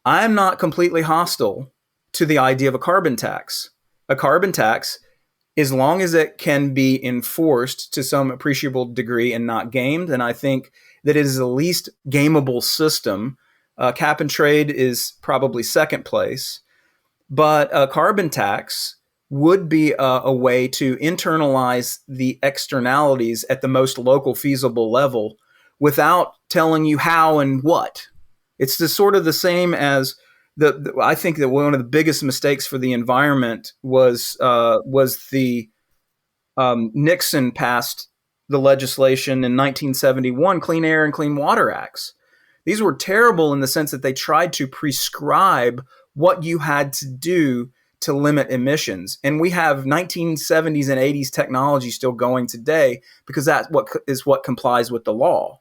Speaker 2: I'm not completely hostile to the idea of a carbon tax. A carbon tax, as long as it can be enforced to some appreciable degree and not gamed, and I think that it is the least gameable system. Cap and trade is probably second place, but a carbon tax would be a way to internalize the externalities at the most local feasible level without telling you how and what. It's sort of the same as I think that one of the biggest mistakes for the environment was the Nixon passed the legislation in 1971, Clean Air and Clean Water Acts. These were terrible in the sense that they tried to prescribe what you had to do to limit emissions. And we have 1970s and 80s technology still going today because that's what complies with the law.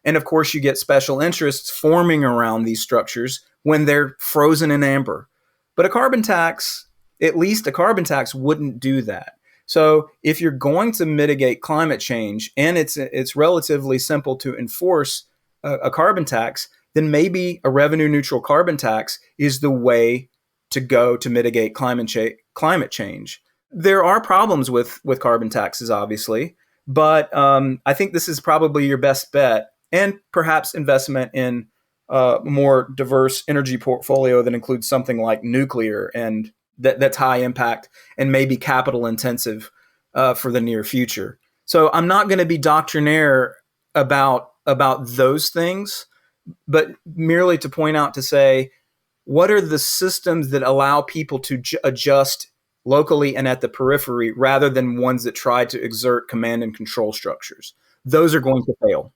Speaker 2: And of course, you get special interests forming around these structures when they're frozen in amber. But a carbon tax, at least a carbon tax, wouldn't do that. So if you're going to mitigate climate change and it's relatively simple to enforce a carbon tax, then maybe a revenue neutral carbon tax is the way to go to mitigate climate change. There are problems with carbon taxes, obviously, but I think this is probably your best bet, and perhaps investment in a more diverse energy portfolio that includes something like nuclear and that's high impact and maybe capital intensive for the near future. So I'm not going to be doctrinaire about those things, but merely to point out, to say, what are the systems that allow people to adjust locally and at the periphery, rather than ones that try to exert command and control structures? Those are going to fail.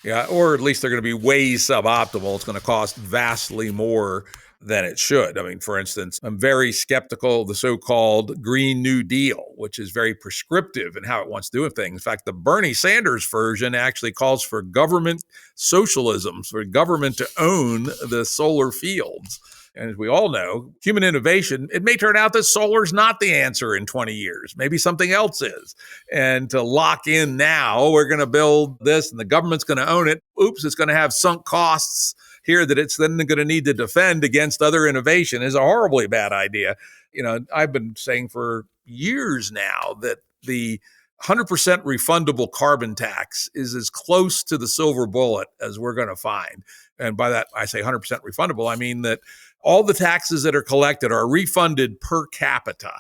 Speaker 1: Yeah, or at least they're going to be way suboptimal. It's going to cost vastly more than it should. I mean, for instance, I'm very skeptical of the so-called Green New Deal, which is very prescriptive in how it wants to do things. In fact, the Bernie Sanders version actually calls for government socialism, for government to own the solar fields. And as we all know, human innovation, it may turn out that solar's not the answer in 20 years. Maybe something else is. And to lock in now, we're going to build this and the government's going to own it. Oops, it's going to have sunk costs here that it's then going to need to defend against other innovation is a horribly bad idea. You know, I've been saying for years now that the 100% refundable carbon tax is as close to the silver bullet as we're going to find. And by that, I say 100% refundable. I mean that all the taxes that are collected are refunded per capita,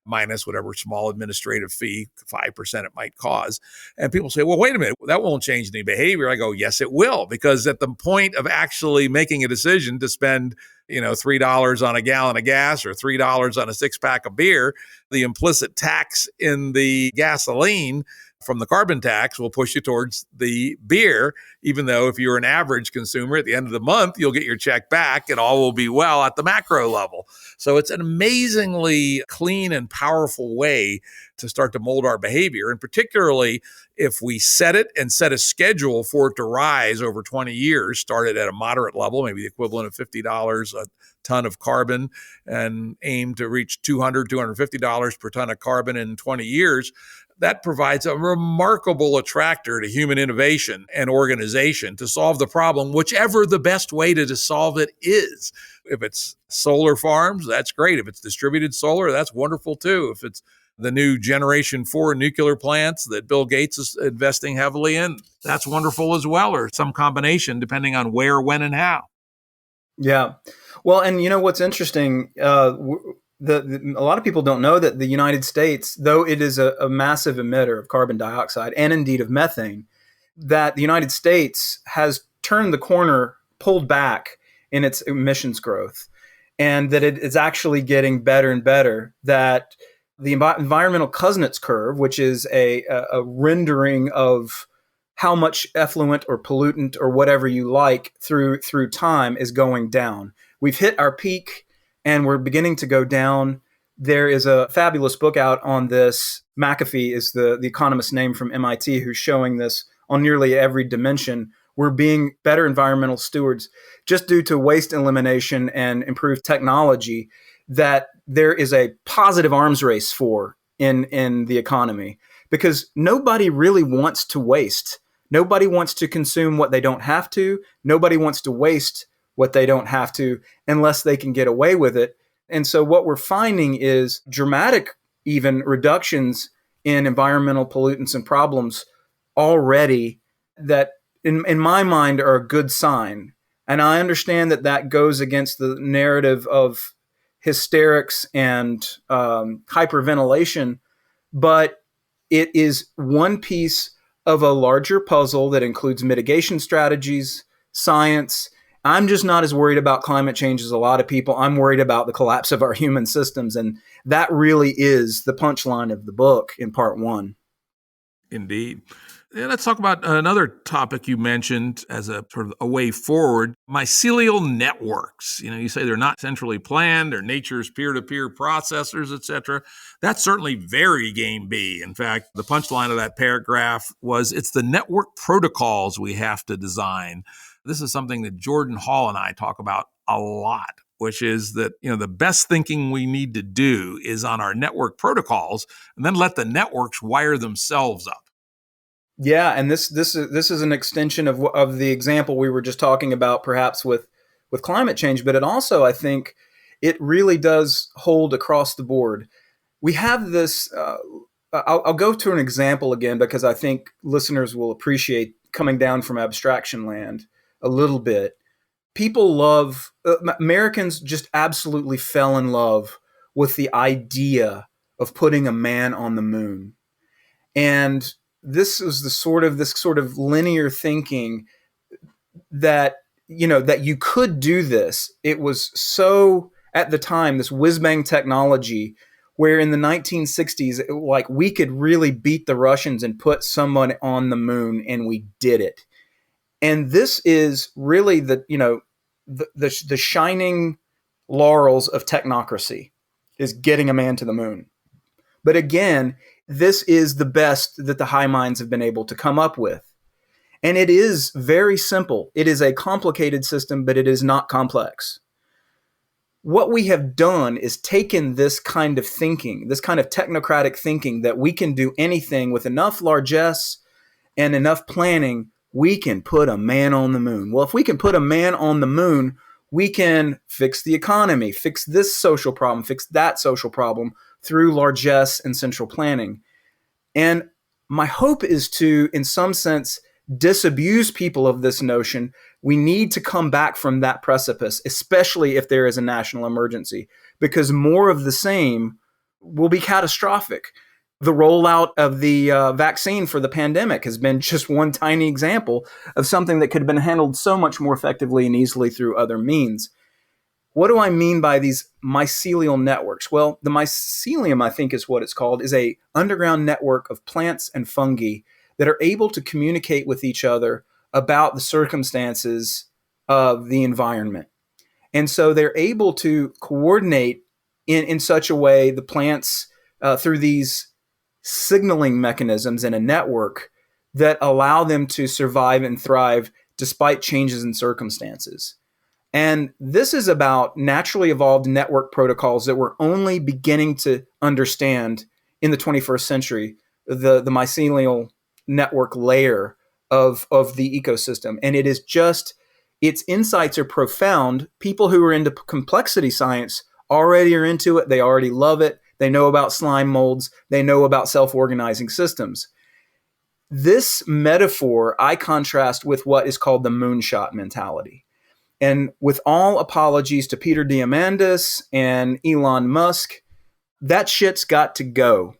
Speaker 1: minus whatever small administrative fee, 5% it might cause. And people say, well, wait a minute, that won't change any behavior. I go, yes, it will, because at the point of actually making a decision to spend, $3 on a gallon of gas or $3 on a 6-pack of beer, the implicit tax in the gasoline from the carbon tax will push you towards the beer, even though if you're an average consumer at the end of the month, you'll get your check back and all will be well at the macro level. So it's an amazingly clean and powerful way to start to mold our behavior. And particularly if we set it and set a schedule for it to rise over 20 years, started at a moderate level, maybe the equivalent of $50 a ton of carbon, and aim to reach $200, $250 per ton of carbon in 20 years, that provides a remarkable attractor to human innovation and organization to solve the problem, whichever the best way to solve it is. If it's solar farms, that's great. If it's distributed solar, that's wonderful too. If it's the new Generation 4 nuclear plants that Bill Gates is investing heavily in, that's wonderful as well, or some combination depending on where, when, and how.
Speaker 2: Yeah. Well, and what's interesting, a lot of people don't know that the United States, though it is a massive emitter of carbon dioxide and indeed of methane, that the United States has turned the corner, pulled back in its emissions growth, and that it is actually getting better and better, that the environmental Kuznets curve, which is a rendering of how much effluent or pollutant or whatever you like through time, is going down. We've hit our peak and we're beginning to go down. There is a fabulous book out on this. McAfee is the economist's name from MIT, who's showing this on nearly every dimension. We're being better environmental stewards just due to waste elimination and improved technology that there is a positive arms race for in the economy, because nobody really wants to waste. Nobody wants to consume what they don't have to. Nobody wants to waste what they don't have to unless they can get away with it. And so what we're finding is dramatic even reductions in environmental pollutants and problems already, that in my mind are a good sign. And I understand that goes against the narrative of hysterics and hyperventilation, but it is one piece of a larger puzzle that includes mitigation strategies, science. I'm just not as worried about climate change as a lot of people. I'm worried about the collapse of our human systems. And that really is the punchline of the book in part 1.
Speaker 1: Indeed. Yeah, let's talk about another topic you mentioned as a sort of a way forward, mycelial networks. You say they're not centrally planned, they're nature's peer-to-peer processors, etc. That's certainly very GameB. In fact, the punchline of that paragraph was, it's the network protocols we have to design. This is something that Jordan Hall and I talk about a lot, which is that, the best thinking we need to do is on our network protocols, and then let the networks wire themselves up.
Speaker 2: Yeah, and this is an extension of the example we were just talking about, perhaps with climate change, but it also, I think, it really does hold across the board. We have this. I'll go to an example again, because I think listeners will appreciate coming down from abstraction land a little bit. People love, Americans just absolutely fell in love with the idea of putting a man on the moon. And this was this sort of linear thinking that, that you could do this. It was so, at the time, this whiz-bang technology where in the 1960s, like we could really beat the Russians and put someone on the moon, and we did it. And this is really the shining laurels of technocracy, is getting a man to the moon. But again, this is the best that the high minds have been able to come up with. And it is very simple. It is a complicated system, but it is not complex. What we have done is taken this kind of thinking, this kind of technocratic thinking that we can do anything with enough largesse and enough planning, we can put a man on the moon. Well, if we can put a man on the moon, we can fix the economy, fix this social problem, fix that social problem through largesse and central planning. And my hope is to, in some sense, disabuse people of this notion. We need to come back from that precipice, especially if there is a national emergency, because more of the same will be catastrophic. The rollout of the vaccine for the pandemic has been just one tiny example of something that could have been handled so much more effectively and easily through other means. What do I mean by these mycelial networks? Well, the mycelium, I think is what it's called, is a underground network of plants and fungi that are able to communicate with each other about the circumstances of the environment. And so they're able to coordinate in such a way, the plants, through these signaling mechanisms in a network that allow them to survive and thrive despite changes in circumstances. And this is about naturally evolved network protocols that we're only beginning to understand in the 21st century, the mycelial network layer of the ecosystem. And it is just, its insights are profound. People who are into complexity science already are into it. They already love it. They know about slime molds. They know about self-organizing systems. This metaphor I contrast with what is called the moonshot mentality. And with all apologies to Peter Diamandis and Elon Musk, that shit's got to go.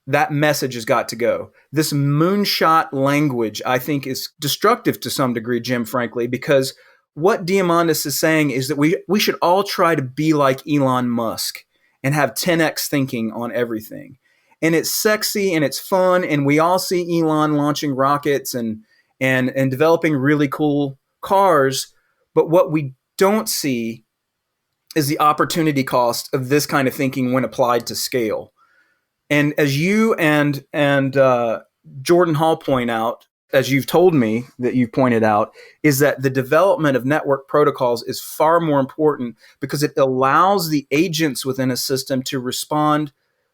Speaker 2: That message has got to go. This moonshot language, I think, is destructive to some degree, Jim, frankly, because what Diamandis is saying is that we should all try to be like Elon Musk and have 10x thinking on everything. And it's sexy and it's fun, and we all see Elon launching rockets and developing really cool cars. But what we don't see is the opportunity cost of this kind of thinking when applied to scale. And as you and Jordan Hall point out, as you've told me that you've pointed out, is that the development of network protocols is far more important because it allows the agents within a system to respond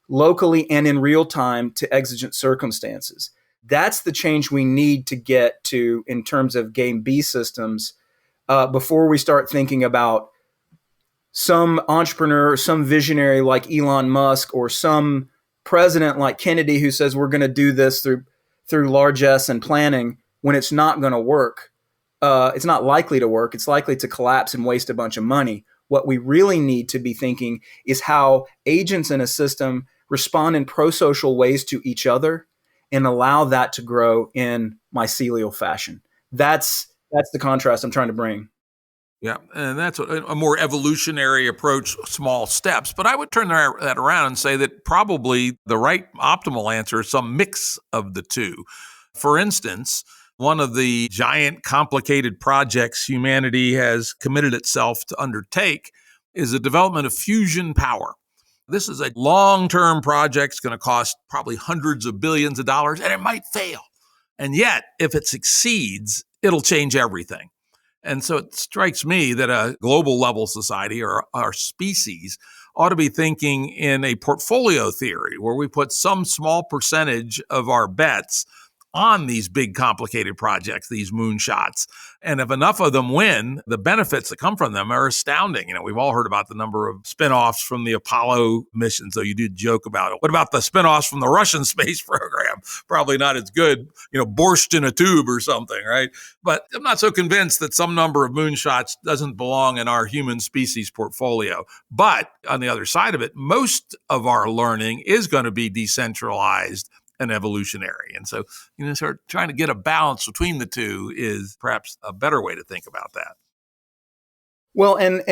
Speaker 2: locally and in real time to exigent circumstances. That's the change we need to get to in terms of GameB systems before we start thinking about some entrepreneur or some visionary like Elon Musk or some president like Kennedy who says we're going to do this through largesse and planning when it's not going to work. It's not likely to work. It's likely to collapse and waste a bunch of money. What we really need to be thinking is how agents in a system respond in pro-social ways to each other and allow that to grow in mycelial fashion. That's the contrast I'm trying to bring.
Speaker 1: Yeah, and that's a more evolutionary approach, small steps. But I would turn that around and say that probably the right optimal answer is some mix of the two. For instance, one of the giant complicated projects humanity has committed itself to undertake is the development of fusion power. This is a long-term project. It's going to cost probably hundreds of billions of dollars, and it might fail. And yet, if it succeeds, it'll change everything. And so it strikes me that a global level society or our species ought to be thinking in a portfolio theory where we put some small percentage of our bets on these big complicated projects, these moonshots. And if enough of them win, the benefits that come from them are astounding. You know, we've all heard about the number of spinoffs from the Apollo missions, though you did joke about it. What about the spinoffs from the Russian space program? Probably not as good, borscht in a tube or something, right? But I'm not so convinced that some number of moonshots doesn't belong in our human species portfolio. But on the other side of it, most of our learning is going to be decentralized and evolutionary. And so, sort of trying to get a balance between the two is perhaps a better way to think about that.
Speaker 2: Well, and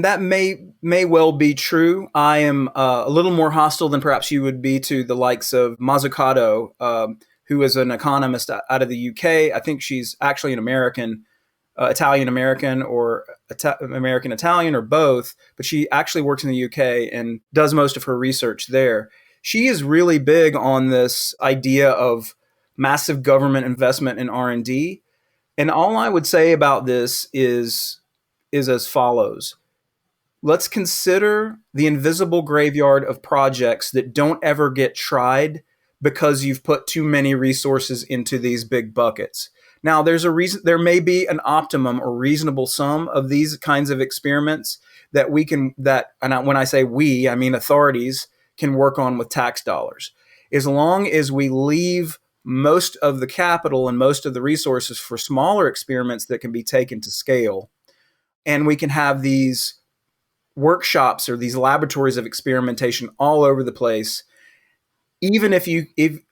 Speaker 2: that may well be true. I am a little more hostile than perhaps you would be to the likes of Mazzucato, who is an economist out of the UK. I think she's actually an American, Italian American, or American Italian, or both. But she actually works in the UK and does most of her research there. She is really big on this idea of massive government investment in R&D. And all I would say about this is as follows. Let's consider the invisible graveyard of projects that don't ever get tried because you've put too many resources into these big buckets. Now, there's a reason, there may be an optimum or reasonable sum of these kinds of experiments that we can, and when I say we, I mean authorities can work on with tax dollars. As long as we leave most of the capital and most of the resources for smaller experiments that can be taken to scale, and we can have these workshops or these laboratories of experimentation all over the place. Even if you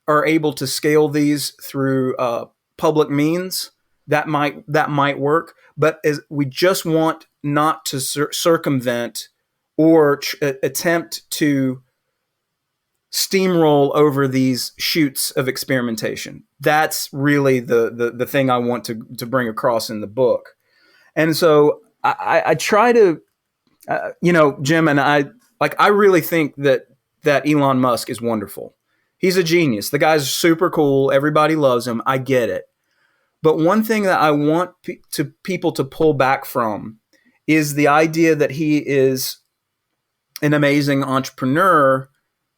Speaker 2: are able to scale these through public means, that might work. But we just want not to circumvent or attempt to steamroll over these chutes of experimentation. That's really the thing I want to bring across in the book. And so I try to, Jim, and I really think that Elon Musk is wonderful. He's a genius. The guy's super cool. Everybody loves him. I get it. But one thing that I want people to pull back from is the idea that he is an amazing entrepreneur.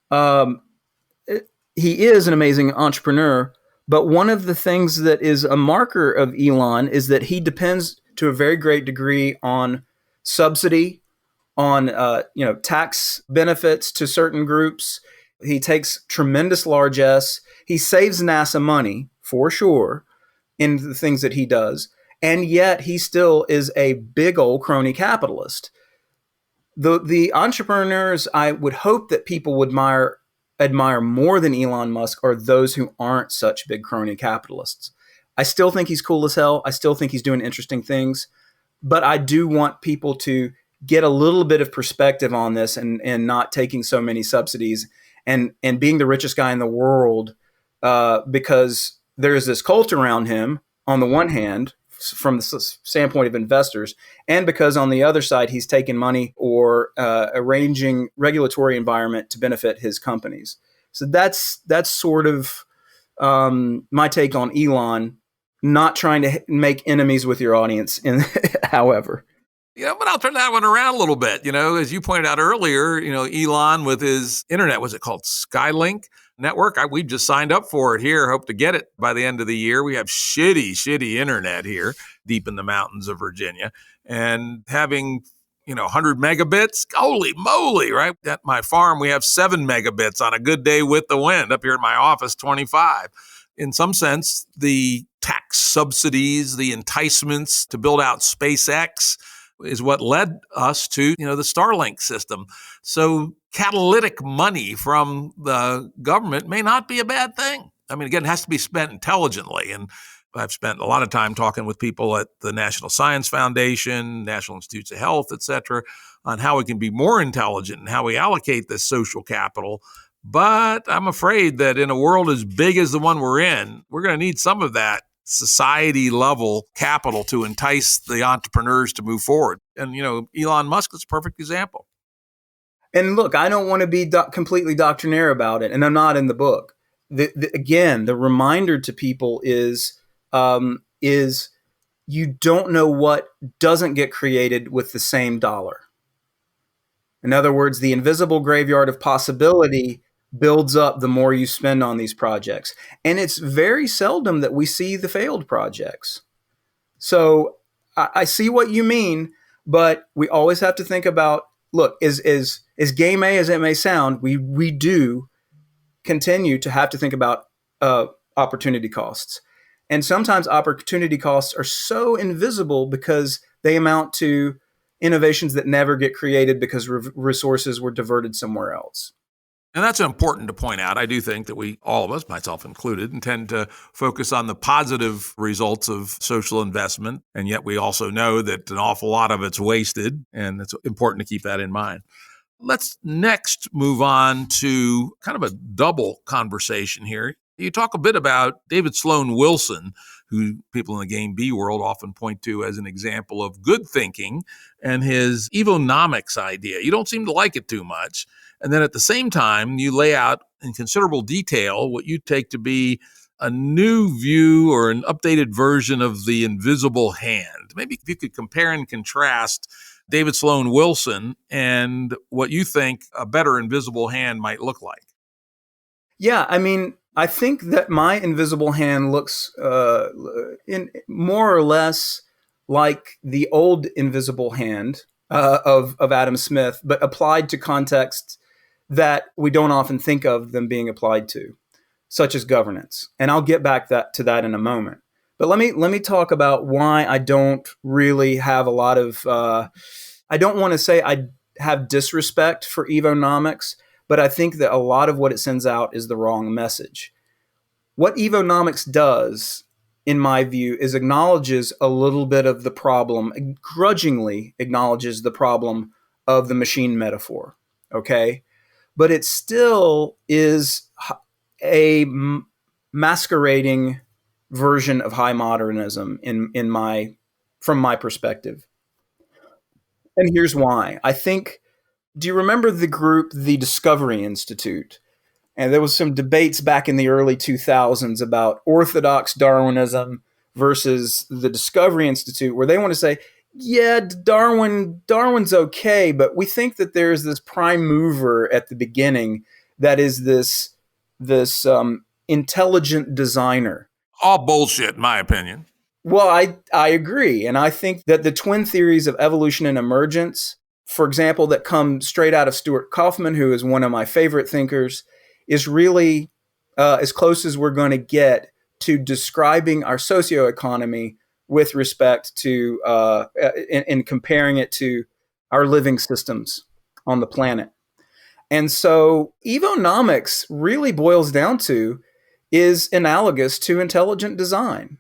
Speaker 2: He is an amazing entrepreneur. But one of the things that is a marker of Elon is that he depends to a very great degree on subsidy, on tax benefits to certain groups. He takes tremendous largesse. He saves NASA money for sure in the things that he does, and yet he still is a big old crony capitalist. The entrepreneurs I would hope that people would admire more than Elon Musk are those who aren't such big crony capitalists. I still think he's cool as hell. I still think he's doing interesting things. But I do want people to get a little bit of perspective on this and not taking so many subsidies and being the richest guy in the world because there is this cult around him on the one hand from the standpoint of investors, and because on the other side he's taking money or arranging regulatory environment to benefit his companies. So that's sort of my take on Elon. Not trying to make enemies with your audience, however.
Speaker 1: But I'll turn that one around a little bit. As you pointed out earlier, Elon with his internet, was it called Skylink network? We've just signed up for it here. Hope to get it by the end of the year. We have shitty internet here deep in the mountains of Virginia. And having, 100 megabits, holy moly, right? At my farm, we have 7 megabits on a good day with the wind. Up here at my office, 25. In some sense, the tax subsidies, the enticements to build out SpaceX is what led us to, the Starlink system. So catalytic money from the government may not be a bad thing. I mean, again, it has to be spent intelligently. And I've spent a lot of time talking with people at the National Science Foundation, National Institutes of Health, et cetera, on how we can be more intelligent and how we allocate this social capital. But I'm afraid that in a world as big as the one we're in, we're going to need some of that society level capital to entice the entrepreneurs to move forward. And, Elon Musk is a perfect example.
Speaker 2: And look, I don't want to be completely doctrinaire about it, and I'm not in the book. Again, the reminder to people is you don't know what doesn't get created with the same dollar. In other words, the invisible graveyard of possibility builds up the more you spend on these projects. And it's very seldom that we see the failed projects. So I see what you mean, but we always have to think about, look, as GameA as it may sound, we do continue to have to think about opportunity costs. And sometimes opportunity costs are so invisible because they amount to innovations that never get created because resources were diverted somewhere else.
Speaker 1: And that's important to point out. I do think that we, all of us, myself included, intend to focus on the positive results of social investment. And yet we also know that an awful lot of it's wasted. And it's important to keep that in mind. Let's next move on to kind of a double conversation here. You talk a bit about David Sloan Wilson, who people in the GameB world often point to as an example of good thinking, and his Evonomics idea. You don't seem to like it too much. And then at the same time, you lay out in considerable detail what you take to be a new view or an updated version of the invisible hand. Maybe if you could compare and contrast David Sloan Wilson and what you think a better invisible hand might look like.
Speaker 2: Yeah, I mean, I think that my invisible hand looks in more or less like the old invisible hand of Adam Smith, but applied to contexts that we don't often think of them being applied to, such as governance. And I'll get back to that in a moment. But let me talk about why I don't really have a lot of. I don't want to say I have disrespect for Evonomics, but I think that a lot of what it sends out is the wrong message. What Evonomics does, in my view, is acknowledges a little bit of the problem, grudgingly acknowledges the problem of the machine metaphor. Okay, but it still is a masquerading version of high modernism from my perspective. And here's why. I think, do you remember the group, the Discovery Institute? And there was some debates back in the early 2000s about orthodox Darwinism versus the Discovery Institute, where they want to say, yeah, Darwin's okay, but we think that there's this prime mover at the beginning that is this intelligent designer.
Speaker 1: All bullshit, in my opinion.
Speaker 2: Well, I agree. And I think that the twin theories of evolution and emergence, for example, that come straight out of Stuart Kauffman, who is one of my favorite thinkers, is really as close as we're going to get to describing our socioeconomy with respect to and comparing it to our living systems on the planet. And so Evonomics really boils down to is analogous to intelligent design.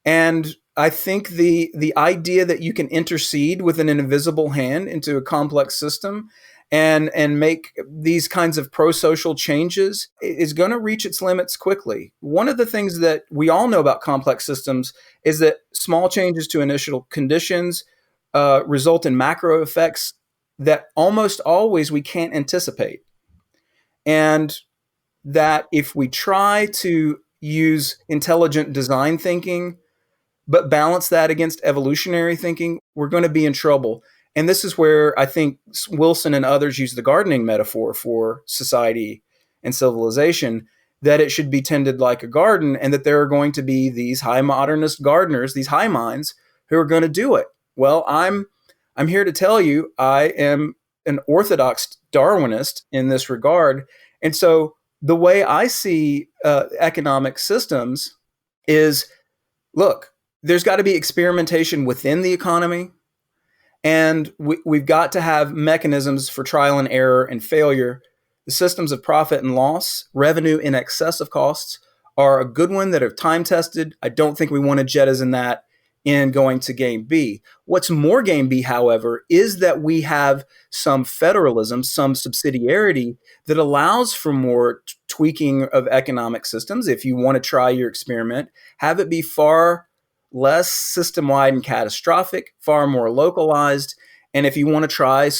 Speaker 2: And I think the idea that you can intercede with an invisible hand into a complex system and make these kinds of pro-social changes is going to reach its limits quickly. One of the things that we all know about complex systems is that small changes to initial conditions result in macro effects that almost always we can't anticipate. And that if we try to use intelligent design thinking, but balance that against evolutionary thinking, we're going to be in trouble. And this is where I think Wilson and others use the gardening metaphor for society and civilization, that it should be tended like a garden, and that there are going to be these high modernist gardeners, these high minds, who are going to do it. Well, I'm here to tell you I am an orthodox Darwinist in this regard. And so the way I see economic systems is, look, there's got to be experimentation within the economy. And we've got to have mechanisms for trial and error and failure. The systems of profit and loss, revenue in excess of costs, are a good one that are time tested. I don't think we want to jettison that in going to GameB. What's more GameB, however, is that we have some federalism, some subsidiarity that allows for more tweaking of economic systems. If you want to try your experiment, have it be far less system-wide and catastrophic, far more localized. And if you want to try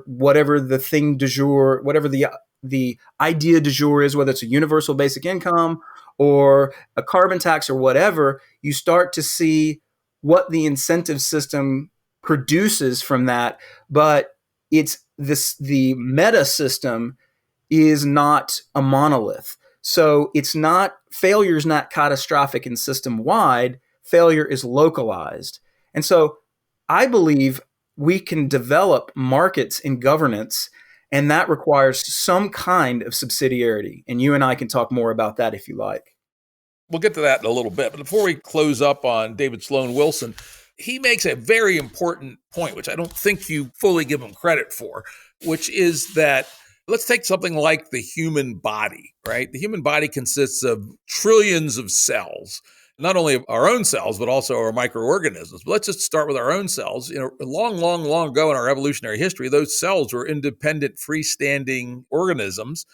Speaker 2: whatever the thing du jour, whatever the idea du jour is, whether it's a universal basic income or a carbon tax or whatever, you start to see what the incentive system produces from that. But the meta system is not a monolith. So failure is not catastrophic and system-wide. Failure is localized. And so I believe we can develop markets in governance, and that requires some kind of subsidiarity. And you and I can talk more about that if you like.
Speaker 1: We'll get to that in a little bit. But before we close up on David Sloan Wilson, he makes a very important point, which I don't think you fully give him credit for, which is that Let's take something like the human body, right? The human body consists of trillions of cells, not only of our own cells, but also our microorganisms. But let's just start with our own cells. Long ago in our evolutionary history, those cells were independent, freestanding organisms,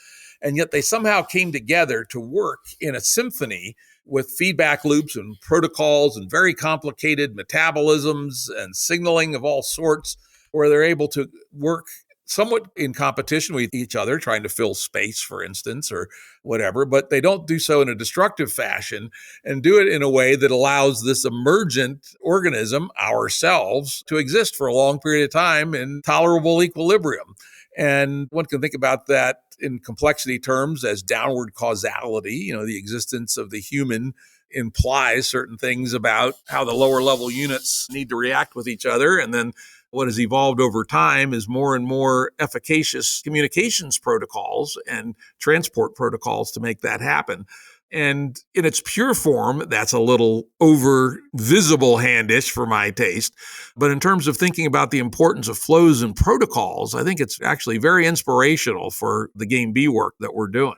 Speaker 1: and yet they somehow came together to work in a symphony with feedback loops and protocols and very complicated metabolisms and signaling of all sorts, where they're able to work somewhat in competition with each other, trying to fill space, for instance, or whatever, but they don't do so in a destructive fashion and do it in a way that allows this emergent organism, ourselves, to exist for a long period of time in tolerable equilibrium. And one can think about that in complexity terms as downward causality. The existence of the human implies certain things about how the lower level units need to react with each other. And then what has evolved over time is more and more efficacious communications protocols and transport protocols to make that happen. And in its pure form, that's a little over visible handish for my taste. But in terms of thinking about the importance of flows and protocols, I think it's actually very inspirational for the GameB work that we're doing.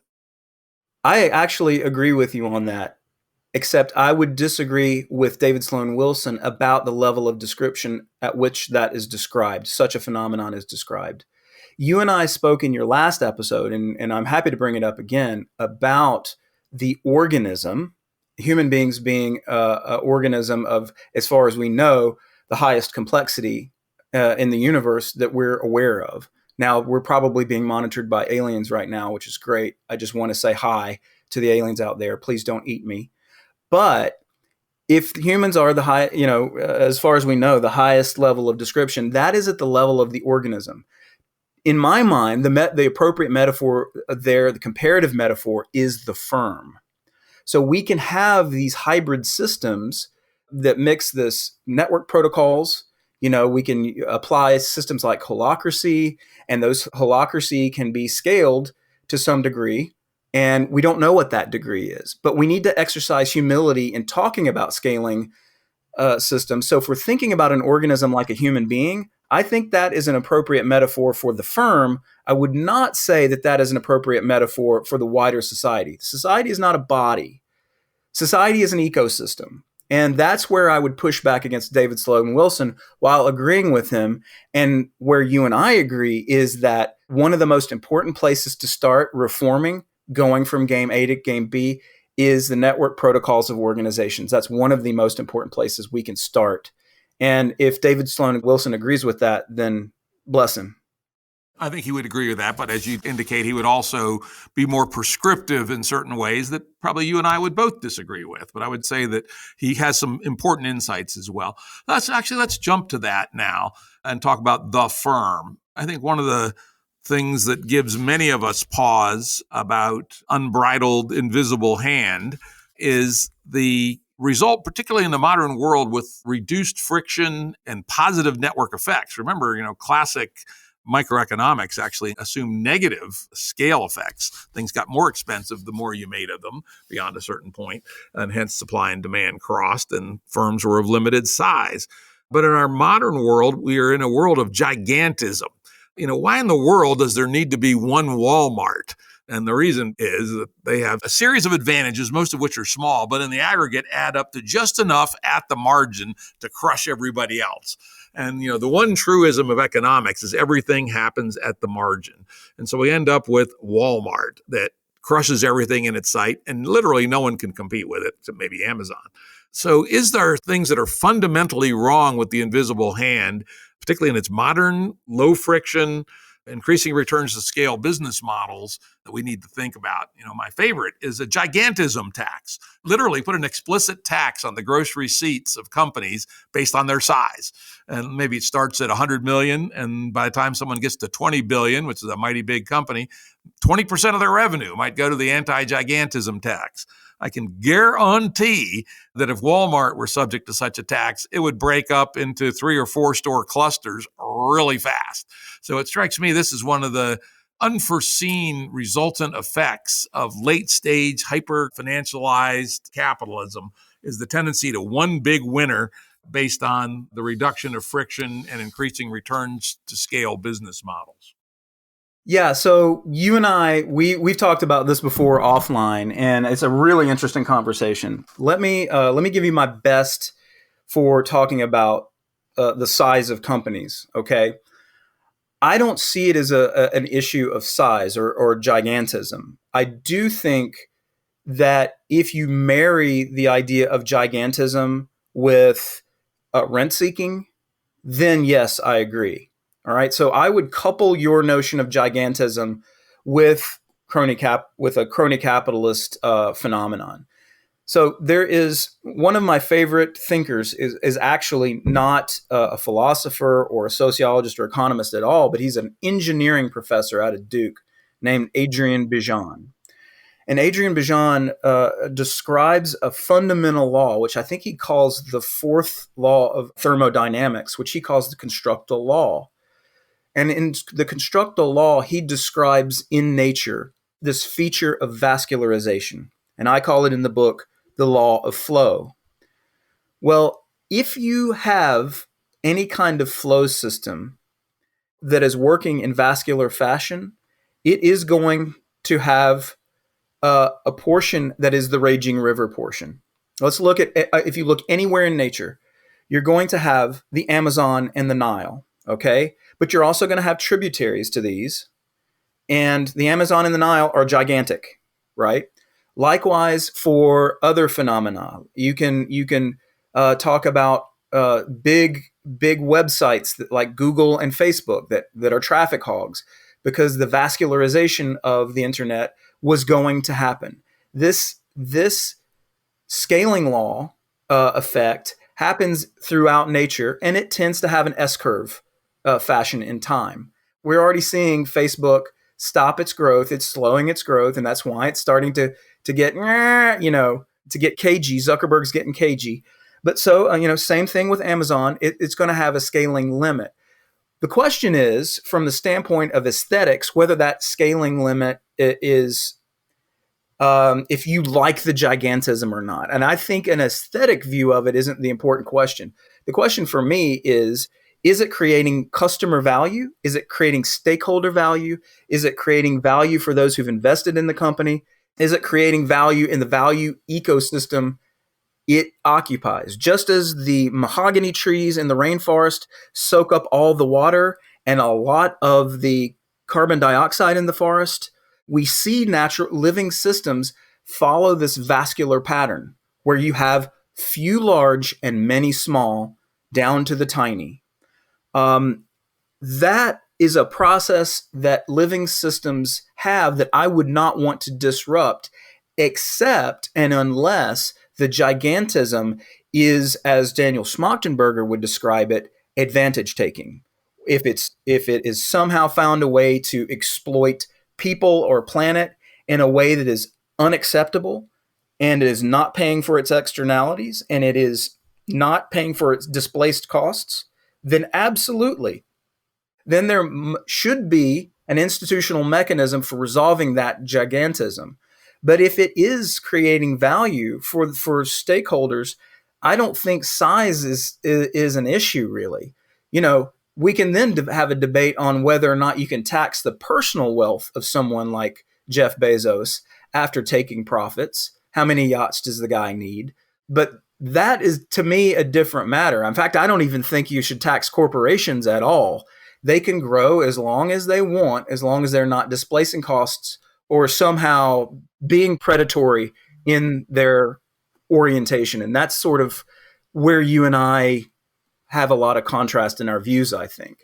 Speaker 2: I actually agree with you on that, except I would disagree with David Sloan Wilson about the level of description at which that is described, such a phenomenon is described. You and I spoke in your last episode, and I'm happy to bring it up again, about the organism, human beings being an organism of, as far as we know, the highest complexity in the universe that we're aware of. Now, we're probably being monitored by aliens right now, which is great. I just want to say hi to the aliens out there. Please don't eat me. But if humans are the high, as far as we know, the highest level of description, that is at the level of the organism. In my mind, the appropriate metaphor there, the comparative metaphor, is the firm. So we can have these hybrid systems that mix this network protocols. We can apply systems like holacracy, and those holacracy can be scaled to some degree. And we don't know what that degree is, but we need to exercise humility in talking about scaling systems. So if we're thinking about an organism like a human being, I think that is an appropriate metaphor for the firm. I would not say that that is an appropriate metaphor for the wider society. Society is not a body. Society is an ecosystem. And that's where I would push back against David Sloan Wilson while agreeing with him. And where you and I agree is that one of the most important places to start reforming, going from game A to game B, is the network protocols of organizations. That's one of the most important places we can start. And if David Sloan Wilson agrees with that, then bless him.
Speaker 1: I think he would agree with that, but as you indicate, he would also be more prescriptive in certain ways that probably you and I would both disagree with. But I would say that he has some important insights as well. Let's jump to that now and talk about the firm. I think one of the things that gives many of us pause about unbridled invisible hand is the result, particularly in the modern world, with reduced friction and positive network effects. Remember, classic microeconomics actually assume negative scale effects. Things got more expensive the more you made of them beyond a certain point, and hence supply and demand crossed and firms were of limited size. But in our modern world, we are in a world of gigantism. Why in the world does there need to be one Walmart? And the reason is that they have a series of advantages, most of which are small, but in the aggregate add up to just enough at the margin to crush everybody else. And, the one truism of economics is everything happens at the margin. And so we end up with Walmart that crushes everything in its sight, and literally no one can compete with it, except maybe Amazon. So is there things that are fundamentally wrong with the invisible hand, particularly in its modern, low friction, increasing returns to scale business models that we need to think about? My favorite is a gigantism tax. Literally put an explicit tax on the gross receipts of companies based on their size. And maybe it starts at 100 million. And by the time someone gets to 20 billion, which is a mighty big company, 20% of their revenue might go to the anti-gigantism tax. I can guarantee that if Walmart were subject to such a tax, it would break up into 3 or 4 store clusters really fast. So it strikes me this is one of the unforeseen resultant effects of late stage hyper financialized capitalism, is the tendency to one big winner based on the reduction of friction and increasing returns to scale business models.
Speaker 2: Yeah, so you and I, we've talked about this before offline, and it's a really interesting conversation. Let me give you my best for talking about the size of companies. Okay, I don't see it as an issue of size or gigantism. I do think that if you marry the idea of gigantism with rent seeking, then yes, I agree. All right. So I would couple your notion of gigantism with with a crony capitalist phenomenon. So there is one of my favorite thinkers is actually not a philosopher or a sociologist or economist at all, but he's an engineering professor out of Duke named Adrian Bijan. And Adrian Bijan describes a fundamental law, which I think he calls the fourth law of thermodynamics, which he calls the constructal law. And in the constructal law, he describes in nature this feature of vascularization. And I call it in the book the law of flow. Well, if you have any kind of flow system that is working in vascular fashion, it is going to have a portion that is the raging river portion. Let's look at, if you look anywhere in nature, you're going to have the Amazon and the Nile, okay? But you're also going to have tributaries to these. And the Amazon and the Nile are gigantic, right? Likewise, for other phenomena, you can talk about big websites like Google and Facebook that are traffic hogs, because the vascularization of the internet was going to happen. This scaling law effect happens throughout nature, and it tends to have an S-curve fashion in time. We're already seeing Facebook stop its growth. It's slowing its growth, and that's why it's starting to get, to get cagey. Zuckerberg's getting cagey. But so, same thing with Amazon. It's going to have a scaling limit. The question is, from the standpoint of aesthetics, whether that scaling limit is, if you like the gigantism or not. And I think an aesthetic view of it isn't the important question. The question for me is it creating customer value? Is it creating stakeholder value? Is it creating value for those who've invested in the company? Is it creating value in the value ecosystem it occupies? Just as the mahogany trees in the rainforest soak up all the water and a lot of the carbon dioxide in the forest, we see natural living systems follow this vascular pattern where you have few large and many small down to the tiny. That is a process that living systems have that I would not want to disrupt, except and unless the gigantism is, as Daniel Schmachtenberger would describe it, advantage taking. If it is somehow found a way to exploit people or planet in a way that is unacceptable, and it is not paying for its externalities, and it is not paying for its displaced costs, then absolutely. Then there should be an institutional mechanism for resolving that gigantism. But if it is creating value for stakeholders, I don't think size is an issue, really. We can then have a debate on whether or not you can tax the personal wealth of someone like Jeff Bezos after taking profits. How many yachts does the guy need? But that is, to me, a different matter. In fact, I don't even think you should tax corporations at all. They can grow as long as they want, as long as they're not displacing costs or somehow being predatory in their orientation. And that's sort of where you and I have a lot of contrast in our views, I think.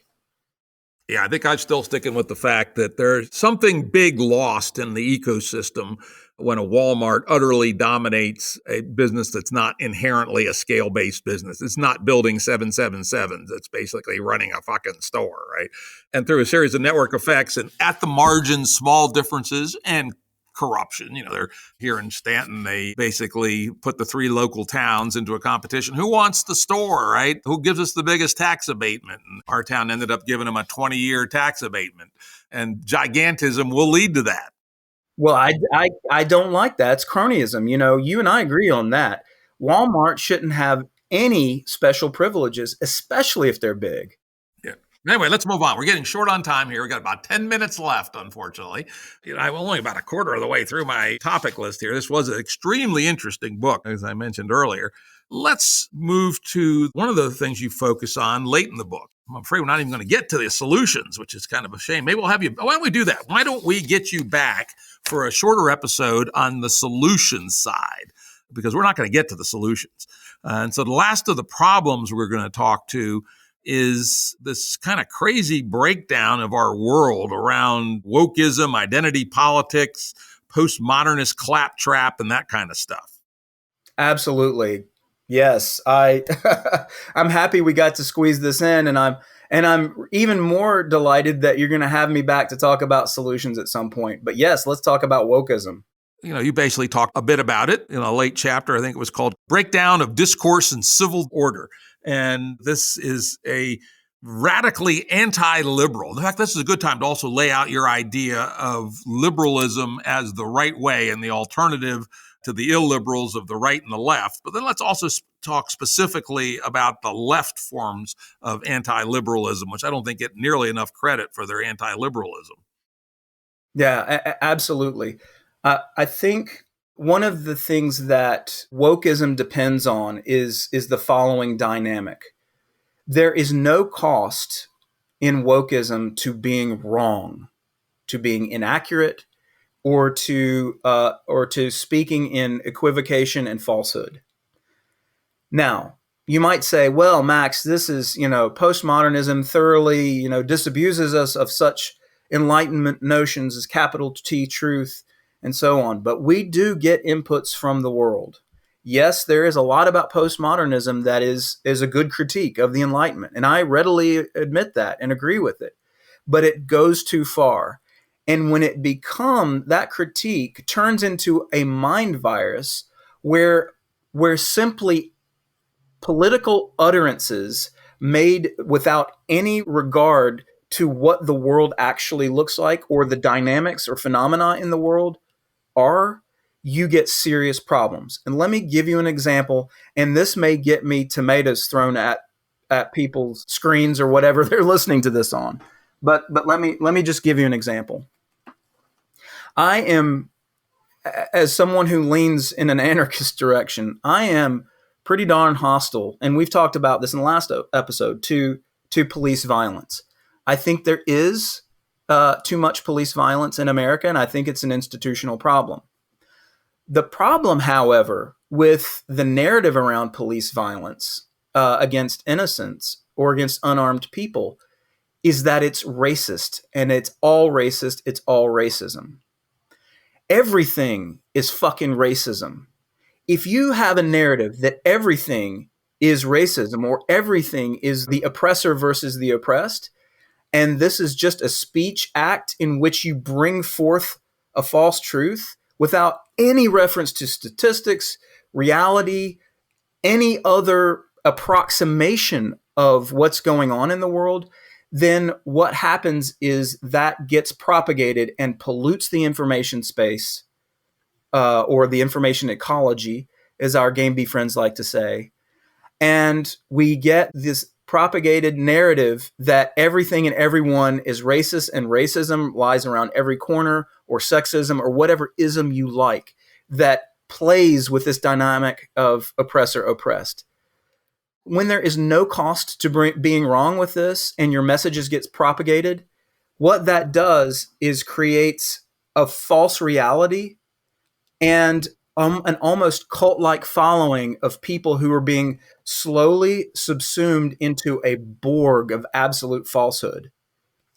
Speaker 1: Yeah, I think I'm still sticking with the fact that there's something big lost in the ecosystem when a Walmart utterly dominates a business that's not inherently a scale-based business. It's not building 777s. It's basically running a fucking store, right? And through a series of network effects and at the margin, small differences and corruption. They're here in Stanton. They basically put the 3 local towns into a competition. Who wants the store, right? Who gives us the biggest tax abatement? And our town ended up giving them a 20-year tax abatement. And gigantism will lead to that.
Speaker 2: Well, I don't like that. It's cronyism. You and I agree on that. Walmart shouldn't have any special privileges, especially if they're big.
Speaker 1: Yeah. Anyway, let's move on. We're getting short on time here. We've got about 10 minutes left, unfortunately. I'm only about a quarter of the way through my topic list here. This was an extremely interesting book, as I mentioned earlier. Let's move to one of the things you focus on late in the book. I'm afraid we're not even going to get to the solutions, which is kind of a shame. Maybe we'll have you. Why don't we do that? Why don't we get you back for a shorter episode on the solutions side? Because we're not going to get to the solutions. And so the last of the problems we're going to talk to is this kind of crazy breakdown of our world around wokism, identity politics, postmodernist claptrap, and that kind of stuff.
Speaker 2: Absolutely. Yes. I'm happy we got to squeeze this in, and I'm even more delighted that you're going to have me back to talk about solutions at some point. But yes, let's talk about wokism.
Speaker 1: You basically talked a bit about it in a late chapter. I think it was called Breakdown of Discourse and Civil Order. And this is a radically anti-liberal. In fact, this is a good time to also lay out your idea of liberalism as the right way and the alternative to the illiberals of the right and the left. But then let's also talk specifically about the left forms of anti-liberalism, which I don't think get nearly enough credit for their anti-liberalism.
Speaker 2: Yeah, absolutely. I think one of the things that wokeism depends on is the following dynamic. There is no cost in wokeism to being wrong, to being inaccurate, or to speaking in equivocation and falsehood. Now, you might say, well, Max, this is, postmodernism thoroughly, disabuses us of such Enlightenment notions as capital T truth and so on. But we do get inputs from the world. Yes, there is a lot about postmodernism that is a good critique of the Enlightenment. And I readily admit that and agree with it. But it goes too far. And when that critique turns into a mind virus where simply political utterances made without any regard to what the world actually looks like or the dynamics or phenomena in the world you get serious problems. And let me give you an example, and this may get me tomatoes thrown at people's screens or whatever they're listening to this on. But let me just give you an example. I am, as someone who leans in an anarchist direction, I am pretty darn hostile, and we've talked about this in the last episode, to police violence. I think there is too much police violence in America, and I think it's an institutional problem. The problem, however, with the narrative around police violence against innocents or against unarmed people is that it's racist, and it's all racist, it's all racism. Everything is fucking racism. If you have a narrative that everything is racism or everything is the oppressor versus the oppressed, and this is just a speech act in which you bring forth a false truth without any reference to statistics, reality, any other approximation of what's going on in the world, then what happens is that gets propagated and pollutes the information space or the information ecology, as our GameB friends like to say. And we get this propagated narrative that everything and everyone is racist, and racism lies around every corner, or sexism, or whatever ism you like, that plays with this dynamic of oppressor-oppressed. When there is no cost to being wrong with this, and your messages gets propagated, what that does is creates a false reality and an almost cult-like following of people who are being slowly subsumed into a Borg of absolute falsehood.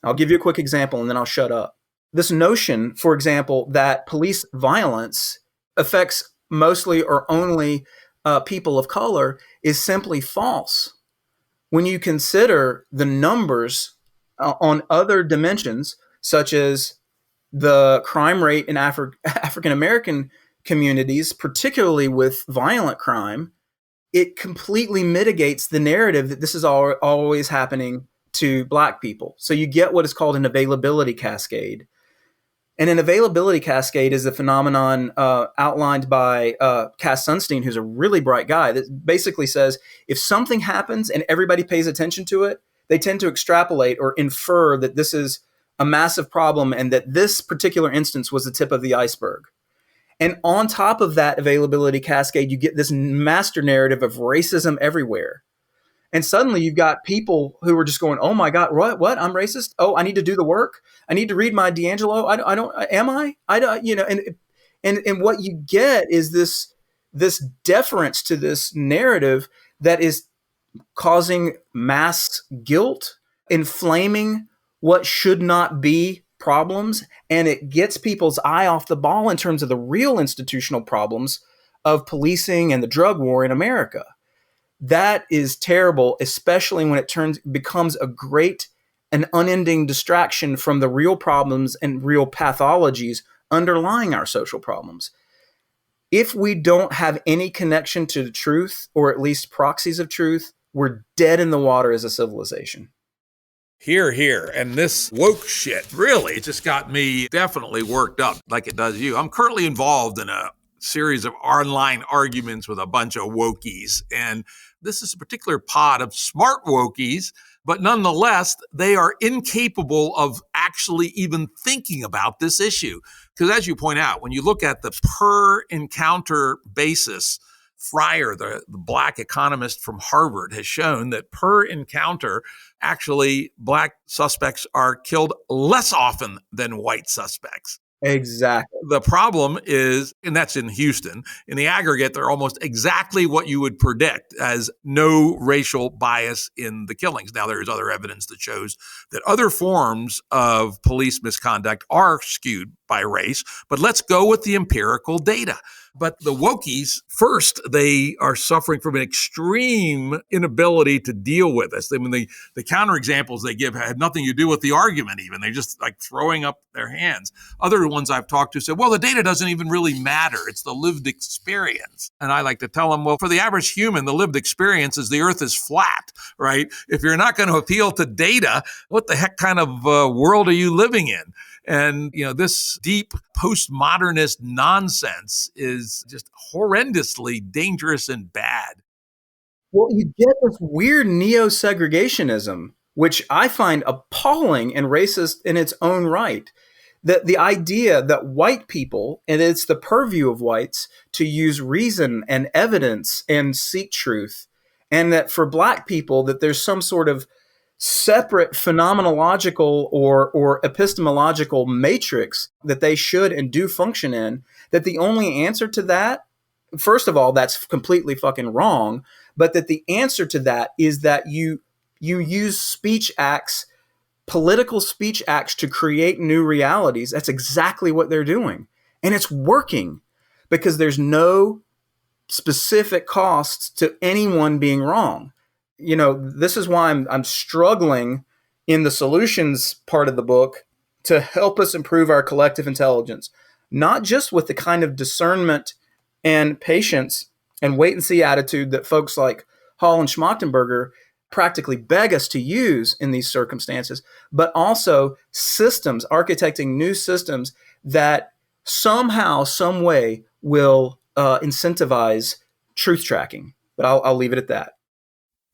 Speaker 2: I'll give you a quick example and then I'll shut up. This notion, for example, that police violence affects mostly or only people of color is simply false. When you consider the numbers on other dimensions, such as the crime rate in African American communities, particularly with violent crime, it completely mitigates the narrative that this is always happening to Black people. So you get what is called an availability cascade. And an availability cascade is a phenomenon outlined by Cass Sunstein, who's a really bright guy, that basically says if something happens and everybody pays attention to it, they tend to extrapolate or infer that this is a massive problem and that this particular instance was the tip of the iceberg. And on top of that availability cascade, you get this master narrative of racism everywhere. And suddenly you've got people who are just going, oh my God, what? I'm racist? Oh, I need to do the work. I need to read my D'Angelo. I don't, am I? I don't, and what you get is this deference to this narrative that is causing mass guilt, inflaming what should not be problems, and it gets people's eye off the ball in terms of the real institutional problems of policing and the drug war in America. That is terrible, especially when it becomes a great and unending distraction from the real problems and real pathologies underlying our social problems. If we don't have any connection to the truth, or at least proxies of truth, we're dead in the water as a civilization.
Speaker 1: Here, here. And this woke shit really just got me definitely worked up like it does you. I'm currently involved in a series of online arguments with a bunch of wokies. And this is a particular pod of smart wokies, but nonetheless, they are incapable of actually even thinking about this issue. Because as you point out, when you look at the per encounter basis, Fryer, the black economist from Harvard, has shown that per encounter, actually, black suspects are killed less often than white suspects.
Speaker 2: Exactly.
Speaker 1: The problem is, and that's in Houston, in the aggregate, they're almost exactly what you would predict as no racial bias in the killings. Now, there's other evidence that shows that other forms of police misconduct are skewed by race, but let's go with the empirical data. But the wokies, first, they are suffering from an extreme inability to deal with this. I mean, the counterexamples they give had nothing to do with the argument even. They're just like throwing up their hands. Other ones I've talked to said, well, the data doesn't even really matter. It's the lived experience. And I like to tell them, well, for the average human, the lived experience is the earth is flat, right? If you're not going to appeal to data, what the heck kind of world are you living in? And, this deep postmodernist nonsense is just horrendously dangerous and bad.
Speaker 2: Well, you get this weird neo-segregationism, which I find appalling and racist in its own right. That the idea that white people, and it's the purview of whites, to use reason and evidence and seek truth, and that for black people, that there's some sort of separate phenomenological or epistemological matrix that they should and do function in, that the only answer to that, first of all, that's completely fucking wrong, but that the answer to that is that you use speech acts, political speech acts, to create new realities. That's exactly what they're doing. And it's working because there's no specific costs to anyone being wrong. This is why I'm struggling in the solutions part of the book to help us improve our collective intelligence, not just with the kind of discernment and patience and wait and see attitude that folks like Hall and Schmachtenberger practically beg us to use in these circumstances, but also systems, architecting new systems that somehow, some way will incentivize truth tracking. But I'll leave it at that.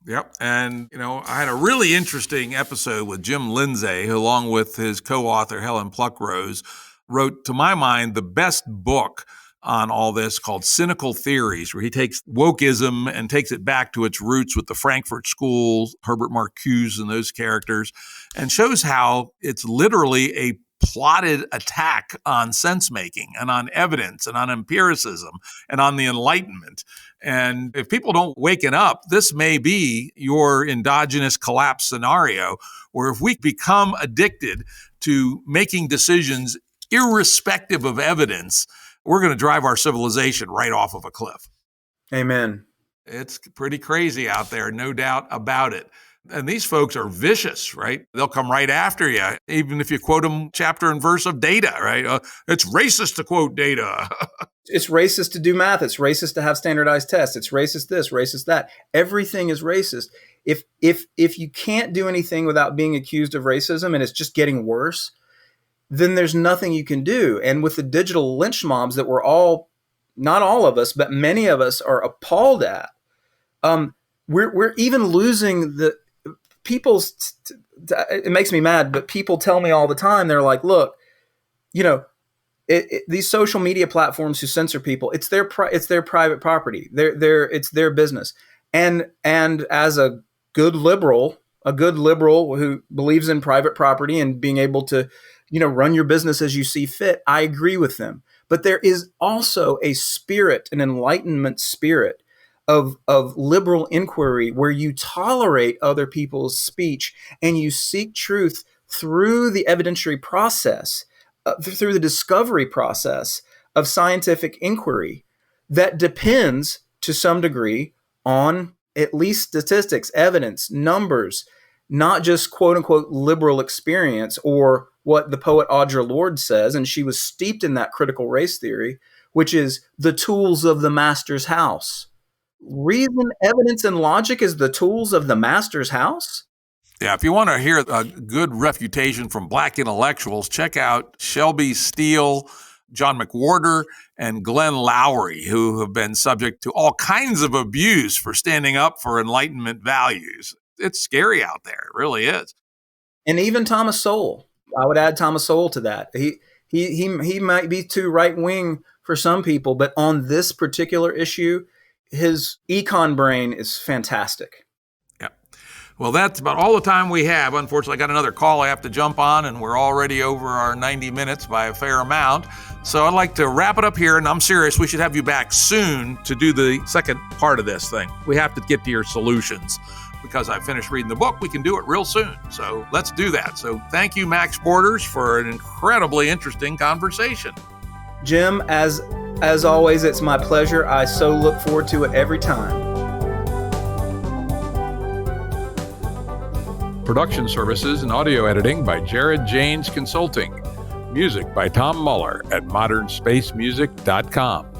Speaker 1: Yep. And, I had a really interesting episode with Jim Lindsay, who, along with his co-author, Helen Pluckrose, wrote, to my mind, the best book on all this, called Cynical Theories, where he takes wokism and takes it back to its roots with the Frankfurt School, Herbert Marcuse and those characters, and shows how it's literally a plotted attack on sense-making and on evidence and on empiricism and on the Enlightenment. And if people don't waken up, this may be your endogenous collapse scenario, where if we become addicted to making decisions irrespective of evidence, we're going to drive our civilization right off of a cliff.
Speaker 2: Amen.
Speaker 1: It's pretty crazy out there, no doubt about it. And these folks are vicious, right? They'll come right after you, even if you quote them chapter and verse of data, right? It's racist to quote data.
Speaker 2: It's racist to do math. It's racist to have standardized tests. It's racist this, racist that. Everything is racist. If you can't do anything without being accused of racism and it's just getting worse, then there's nothing you can do. And with the digital lynch mobs that we're all, not all of us, but many of us are appalled at, we're even losing it makes me mad, but people tell me all the time, they're like, look, these social media platforms who censor people, it's their private property. It's their business. And as a good liberal who believes in private property and being able to, run your business as you see fit, I agree with them. But there is also a spirit, an enlightenment spirit of liberal inquiry where you tolerate other people's speech and you seek truth through the evidentiary process, through the discovery process of scientific inquiry that depends to some degree on at least statistics, evidence, numbers, not just quote unquote liberal experience or what the poet Audre Lorde says, and she was steeped in that critical race theory, which is the tools of the master's house. Reason, evidence, and logic is the tools of the master's house?
Speaker 1: Yeah, if you want to hear a good refutation from Black intellectuals, check out Shelby Steele, John McWhorter, and Glenn Lowry, who have been subject to all kinds of abuse for standing up for Enlightenment values. It's scary out there. It really is.
Speaker 2: And even Thomas Sowell. I would add Thomas Sowell to that. He might be too right-wing for some people, but on this particular issue, his econ brain is fantastic.
Speaker 1: Yeah. Well, that's about all the time we have. Unfortunately, I got another call I have to jump on, and we're already over our 90 minutes by a fair amount. So I'd like to wrap it up here, and I'm serious. We should have you back soon to do the second part of this thing. We have to get to your solutions. Because I finished reading the book, we can do it real soon. So let's do that. So thank you, Max Borders, for an incredibly interesting conversation.
Speaker 2: Jim, as always, it's my pleasure. I so look forward to it every time.
Speaker 1: Production services and audio editing by Jared Janes Consulting. Music by Tom Muller at modernspacemusic.com.